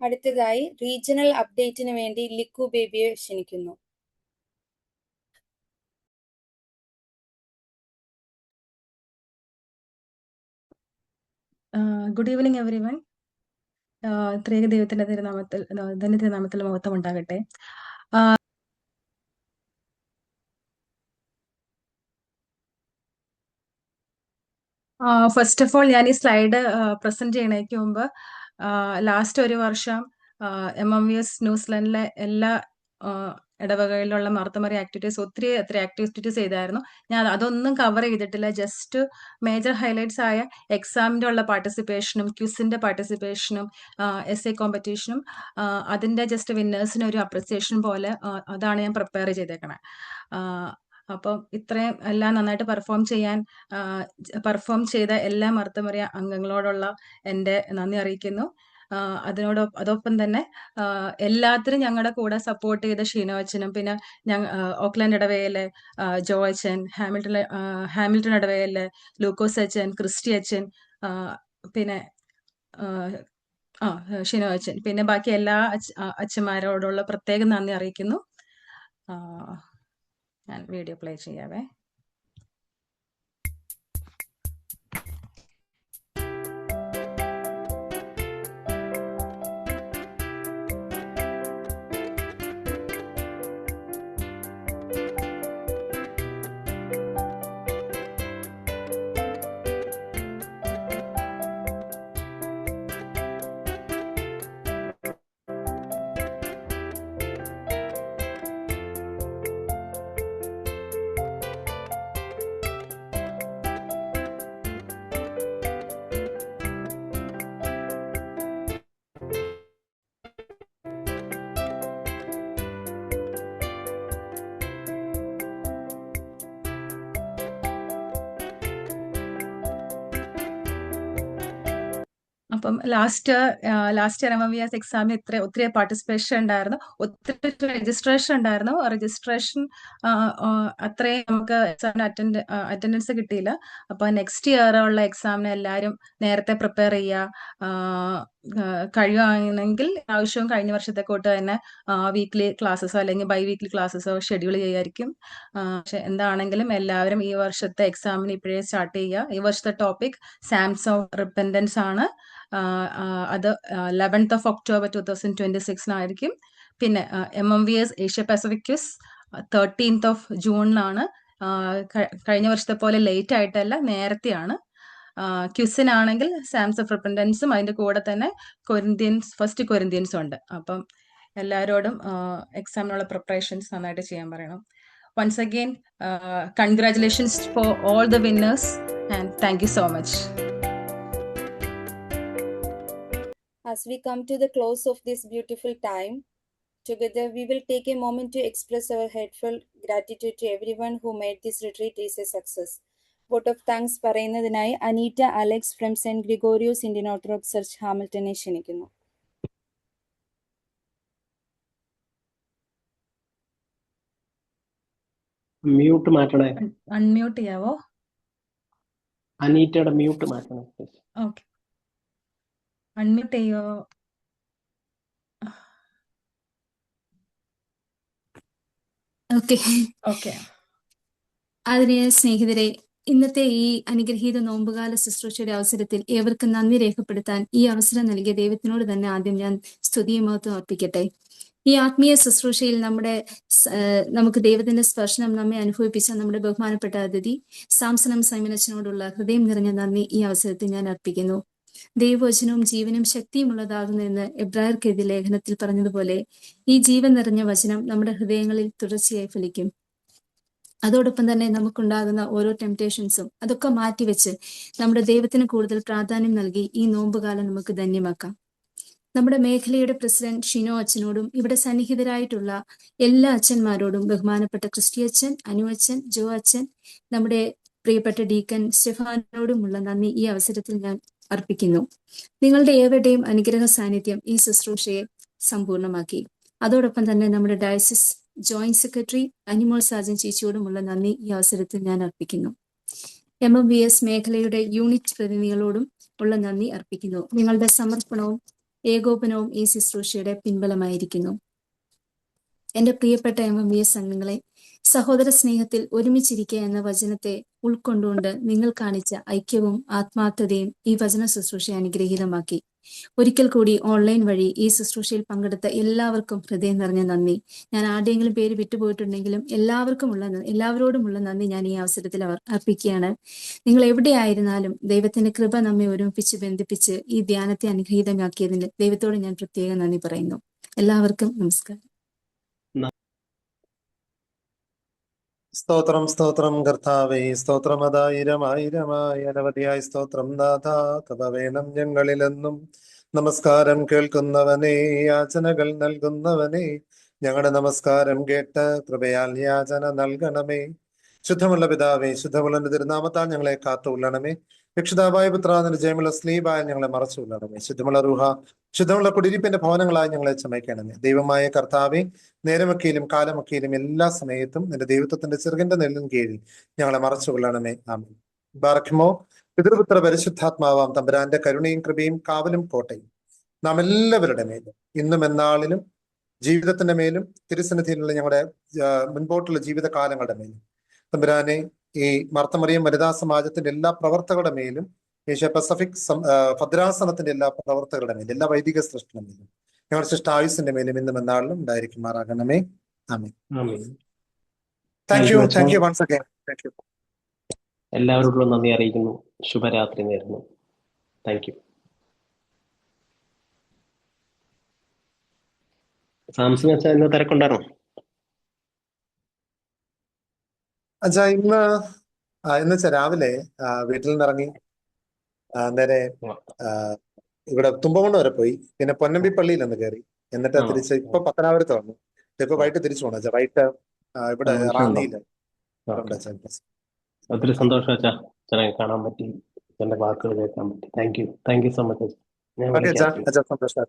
അടുത്തതായി റീജിയണൽ അപ്ഡേറ്റിന് വേണ്ടി ലിക്കു ബേബിയെ ക്ഷണിക്കുന്നു. Good evening every one. ത്രിയേക ദൈവത്തിന്റെ തിരുനാമത്തിൽ മഹത്വം ഉണ്ടാകട്ടെ. ഫസ്റ്റ് ഓഫ് ഓൾ ഞാൻ ഈ സ്ലൈഡ് പ്രസന്റ് ചെയ്യണേക്ക് മുമ്പ് ലാസ്റ്റ് ഒരു വർഷം MMVS ന്യൂസിലൻഡിലെ എല്ലാ ഇടവകകളിലുള്ള മാർത്തമറി ആക്ടിവിറ്റീസ് ഒത്തിരി ആക്ടിവിറ്റീസ് ചെയ്തായിരുന്നു. ഞാൻ അതൊന്നും കവർ ചെയ്തിട്ടില്ല. ജസ്റ്റ് മേജർ ഹൈലൈറ്റ്സ് ആയ എക്സാമിൻ്റെ ഉള്ള പാർട്ടിസിപ്പേഷനും ക്വിസിൻ്റെ പാർട്ടിസിപ്പേഷനും essay കോമ്പറ്റീഷനും അതിൻ്റെ ജസ്റ്റ് വിന്നേഴ്സിന് ഒരു അപ്രിസിയേഷൻ പോലെ അതാണ് ഞാൻ പ്രിപ്പയർ ചെയ്തേക്കണേ. അപ്പം ഇത്രയും എല്ലാം നന്നായിട്ട് പെർഫോം ചെയ്ത എല്ലാ മാർത്തമറി അംഗങ്ങളോടുള്ള എൻ്റെ നന്ദി അറിയിക്കുന്നു. അതോടൊപ്പം തന്നെ എല്ലാത്തിനും ഞങ്ങളുടെ കൂടെ സപ്പോർട്ട് ചെയ്ത ഷീനോ അച്ഛനും, പിന്നെ ഓക്ലാൻഡ് ഇടവകയിലെ ജോ അച്ഛൻ, ഹാമിൽട്ടൺ ഇടവകയിലെ ലൂക്കോസ് അച്ഛൻ, ക്രിസ്റ്റി അച്ഛൻ, പിന്നെ ഷീനോ അച്ഛൻ, പിന്നെ ബാക്കി എല്ലാ അച്ഛന്മാരോടുള്ള പ്രത്യേകം നന്ദി അറിയിക്കുന്നു. ഞാൻ വീഡിയോ പ്ലേ ചെയ്യാവേ. അപ്പം ലാസ്റ്റ് ഇയർ MMVS എക്സാമിന് ഒത്തിരി പാർട്ടിസിപ്പേഷൻ ഉണ്ടായിരുന്നു, ഒത്തിരി രജിസ്ട്രേഷൻ ഉണ്ടായിരുന്നു. രജിസ്ട്രേഷൻ അത്രയും നമുക്ക് എക്സാമിന് അറ്റൻഡൻസ് കിട്ടിയില്ല. അപ്പോൾ നെക്സ്റ്റ് ഇയർ ഉള്ള എക്സാമിന് എല്ലാവരും നേരത്തെ പ്രിപ്പയർ ചെയ്യുക. കഴിയുകയാണെങ്കിൽ ആവശ്യവും കഴിഞ്ഞ വർഷത്തെ കൂട്ട് തന്നെ വീക്ക്ലി ക്ലാസ്സസോ അല്ലെങ്കിൽ ബൈ വീക്ക്ലി ക്ലാസ്സസോ ഷെഡ്യൂൾ ചെയ്യായിരിക്കും. പക്ഷെ എന്താണെങ്കിലും എല്ലാവരും ഈ വർഷത്തെ എക്സാമിന് ഇപ്പോഴേ സ്റ്റാർട്ട് ചെയ്യുക. ഈ വർഷത്തെ ടോപ്പിക് സാംസ് ഓഫ് റിപ്പൻഡൻസ് ആണ്. അത് 11th of October 2026 പിന്നെ MMVS Asia Pacific quiz 13th of June കഴിഞ്ഞ വർഷത്തെ പോലെ ലേറ്റ് ആയിട്ടല്ല, നേരത്തെയാണ്. ക്വിസിനാണെങ്കിൽ സാംസ് ഓഫ് റിപ്പൻഡൻസും അതിൻ്റെ കൂടെ തന്നെ ഫസ്റ്റ് കൊരിന്ത്യൻസും ഉണ്ട്. അപ്പം എല്ലാവരോടും എക്സാമിനുള്ള പ്രിപ്പറേഷൻസ് നന്നായിട്ട് ചെയ്യാൻ പറയണം. Once again, congratulations for all the winners and thank you so much. As we come to the close of this beautiful time together, we will take a moment to express our heartfelt gratitude to everyone who made this retreat a success. Vote of thanks പറയുന്നതിനായി Aneeta Alex from Saint Gregorios Indian Orthodox Church ഹാമിൽട്ടനെ ക്ഷണിക്കുന്നു. Mute മാറ്റണേ. Unmute ചെയ്യാവോ? അനീറ്റയുടെ mute മാറ്റണേ. Okay, unmute ചെയ്യോ? Okay. ആദരണീയ സ്നേഹിതരെ, ഇന്നത്തെ ഈ അനുഗ്രഹീത നോമ്പുകാല ശുശ്രൂഷയുടെ അവസരത്തിൽ ഏവർക്കും നന്ദി രേഖപ്പെടുത്താൻ ഈ അവസരം നൽകിയ ദൈവത്തിനോട് തന്നെ ആദ്യം ഞാൻ സ്തുതിയും മഹത്വം അർപ്പിക്കട്ടെ. ഈ ആത്മീയ ശുശ്രൂഷയിൽ നമുക്ക് ദൈവത്തിന്റെ സ്പർശനം നമ്മെ അനുഭവിപ്പിച്ച നമ്മുടെ ബഹുമാനപ്പെട്ട അതിഥി സാംസണം സൈമനച്ചനോടുള്ള ഹൃദയം നിറഞ്ഞ നന്ദി ഈ അവസരത്തിൽ ഞാൻ അർപ്പിക്കുന്നു. ദൈവവചനവും ജീവനും ശക്തിയുമുള്ളതാകുന്നെന്ന് എബ്രായർക്ക് എഴുതിയ ലേഖനത്തിൽ പറഞ്ഞതുപോലെ ഈ ജീവൻ നിറഞ്ഞ വചനം നമ്മുടെ ഹൃദയങ്ങളിൽ തുടർച്ചയായി ഫലിക്കും. അതോടൊപ്പം തന്നെ നമുക്കുണ്ടാകുന്ന ഓരോ ടെംപ്റ്റേഷൻസും അതൊക്കെ മാറ്റിവെച്ച് നമ്മുടെ ദൈവത്തിന് കൂടുതൽ പ്രാധാന്യം നൽകി ഈ നോമ്പുകാലം നമുക്ക് ധന്യമാക്കാം. നമ്മുടെ മേഖലയുടെ പ്രസിഡന്റ് ഷിനോ അച്ഛനോടും ഇവിടെ സന്നിഹിതരായിട്ടുള്ള എല്ലാ അച്ഛന്മാരോടും, ബഹുമാനപ്പെട്ട ക്രിസ്റ്റി അച്ഛൻ, അനു അച്ഛൻ, ജോ അച്ഛൻ, നമ്മുടെ പ്രിയപ്പെട്ട ഡീക്കൻ സ്റ്റെഫാനോടുമുള്ള നന്ദി ഈ അവസരത്തിൽ ഞാൻ അർപ്പിക്കുന്നു. നിങ്ങളുടെ ഏവരുടെയും അനുഗ്രഹ സാന്നിധ്യം ഈ ശുശ്രൂഷയെ സമ്പൂർണ്ണമാക്കി. അതോടൊപ്പം തന്നെ നമ്മുടെ diocese joint secretary Animol Sajan ചേച്ചിയോടുമുള്ള നന്ദി ഈ അവസരത്തിൽ ഞാൻ അർപ്പിക്കുന്നു. MMVS മേഖലയുടെ യൂണിറ്റ് പ്രതിനിധികളോടും ഉള്ള നന്ദി അർപ്പിക്കുന്നു. നിങ്ങളുടെ സമർപ്പണവും ഏകോപനവും ഈ ശുശ്രൂഷയുടെ പിൻബലമായിരിക്കുന്നു. എൻ്റെ പ്രിയപ്പെട്ട MMVS അംഗങ്ങളെ, സഹോദര സ്നേഹത്തിൽ ഒരുമിച്ചിരിക്കുക എന്ന വചനത്തെ ഉൾക്കൊണ്ടുകൊണ്ട് നിങ്ങൾ കാണിച്ച ഐക്യവും ആത്മാർത്ഥതയും ഈ വചന ശുശ്രൂഷയെ അനുഗ്രഹീതമാക്കി. ഒരിക്കൽ കൂടി ഓൺലൈൻ വഴി ഈ ശുശ്രൂഷയിൽ പങ്കെടുത്ത എല്ലാവർക്കും ഹൃദയം നിറഞ്ഞ നന്ദി. ഞാൻ ആരുടെയെങ്കിലും പേര് വിട്ടുപോയിട്ടുണ്ടെങ്കിലും എല്ലാവരോടുമുള്ള നന്ദി ഞാൻ ഈ അവസരത്തിൽ അർപ്പിക്കുകയാണ്. നിങ്ങൾ എവിടെയായിരുന്നാലും ദൈവത്തിന്റെ കൃപ നമ്മെ ഒരുമിപ്പിച്ച് ബന്ധിപ്പിച്ച് ഈ ധ്യാനത്തെ അനുഗ്രഹീതമാക്കിയതിന് ദൈവത്തോട് ഞാൻ പ്രത്യേകം നന്ദി പറയുന്നു. എല്ലാവർക്കും നമസ്കാരം. സ്തോത്രം സ്തോത്രം കർത്താവേ, സ്തോത്രം അതായിരമായിരമായി അനവധിയായി സ്തോത്രം നാഥ. കൃപ വേണം ഞങ്ങളിലെന്നും. നമസ്കാരം കേൾക്കുന്നവനെ, യാചനകൾ നൽകുന്നവനെ, ഞങ്ങളുടെ നമസ്കാരം കേട്ട് കൃപയാൽ യാചന നൽകണമേ. ശുദ്ധമുള്ള പിതാവേ, ശുദ്ധമുള്ള തിരുനാമത്താൽ ഞങ്ങളെ കാത്തുകൊള്ളണമേ. രക്ഷിതാവായ പുത്രാതിന്റെ ജയമുള്ള സ്ലീബായ ഞങ്ങളെ മറച്ചുകൊള്ളണമേ. ശുദ്ധമുള്ള റൂഹ, ശുദ്ധമുള്ള കുടിയിരിപ്പിന്റെ ഭവനങ്ങളായി ഞങ്ങളെ ചമയ്ക്കണമേ. ദൈവമായ കർത്താവെ, നേരമൊക്കെയിലും കാലമൊക്കെയിലും എല്ലാ സമയത്തും നിന്റെ ദൈവത്വത്തിന്റെ ചെറുകിന്റെ നെല്ലിൻ കീഴിൽ ഞങ്ങളെ മറച്ചുകൊള്ളണമേ. ആമേൻ. ബാറഖ്മോ. പിതൃപുത്ര പരിശുദ്ധാത്മാവാം തമ്പുരാന്റെ കരുണയും കൃപയും കാവലും കോട്ടയും നാം എല്ലാവരുടെ മേലും ഇന്നും എന്നാളിലും ജീവിതത്തിന്റെ മേലും തിരുസന്നിധിയിലുള്ള ഞങ്ങളുടെ മുൻപോട്ടുള്ള ജീവിതകാലങ്ങളുടെ മേലും തമ്പുരാനെ, ഈ മർത്തമറിയം വനിതാ സമാജത്തിന്റെ എല്ലാ പ്രവർത്തകരുടെ മേലും, ഏഷ്യ പസഫിക് ഭദ്രാസനത്തിന്റെ എല്ലാ പ്രവർത്തകരുടെ മേലും, എല്ലാ വൈദിക സൃഷ്ടിയുടെ മേലും, ഞങ്ങളുടെ സൃഷ്ടായുസിന്റെ മേലും ഇന്നും എന്നാളിലും ഉണ്ടായിരിക്കുമാറാകണമേ. ആമേൻ. Thank you once again. Thank you. എല്ലാവരോടും നന്ദി അറിയിക്കുന്നു. ശുഭരാത്രി നേരുന്നു. Thank you. സാംസങ് അച്ഛാ, ഇന്ന് തിരക്കുണ്ടായിരുന്നോ? അച്ഛാ, ഇന്ന് വെച്ചാൽ രാവിലെ വീട്ടിൽ നിന്ന് ഇറങ്ങി നേരെ ഇവിടെ തുമ്പമണ്ണ് വരെ പോയി, പിന്നെ പൊന്നമ്പി പള്ളിയിൽ ഒന്ന് കയറി, എന്നിട്ട് തിരിച്ച് ഇപ്പൊ പത്തനാപുരത്ത് വന്നു. ഇപ്പൊ വൈകിട്ട് തിരിച്ചു പോകണം അച്ഛാ. വൈകിട്ട് ഇവിടെ റാന്നിയില്. ഒത്തിരി സന്തോഷം അച്ഛാ, അച്ഛനെ കാണാൻ പറ്റി, എന്റെ വാക്കുകൾ കേൾക്കാൻ പറ്റി. താങ്ക് യു സോ മച്ച് അച്ഛാ. ഓക്കെ അച്ഛാ, സന്തോഷം.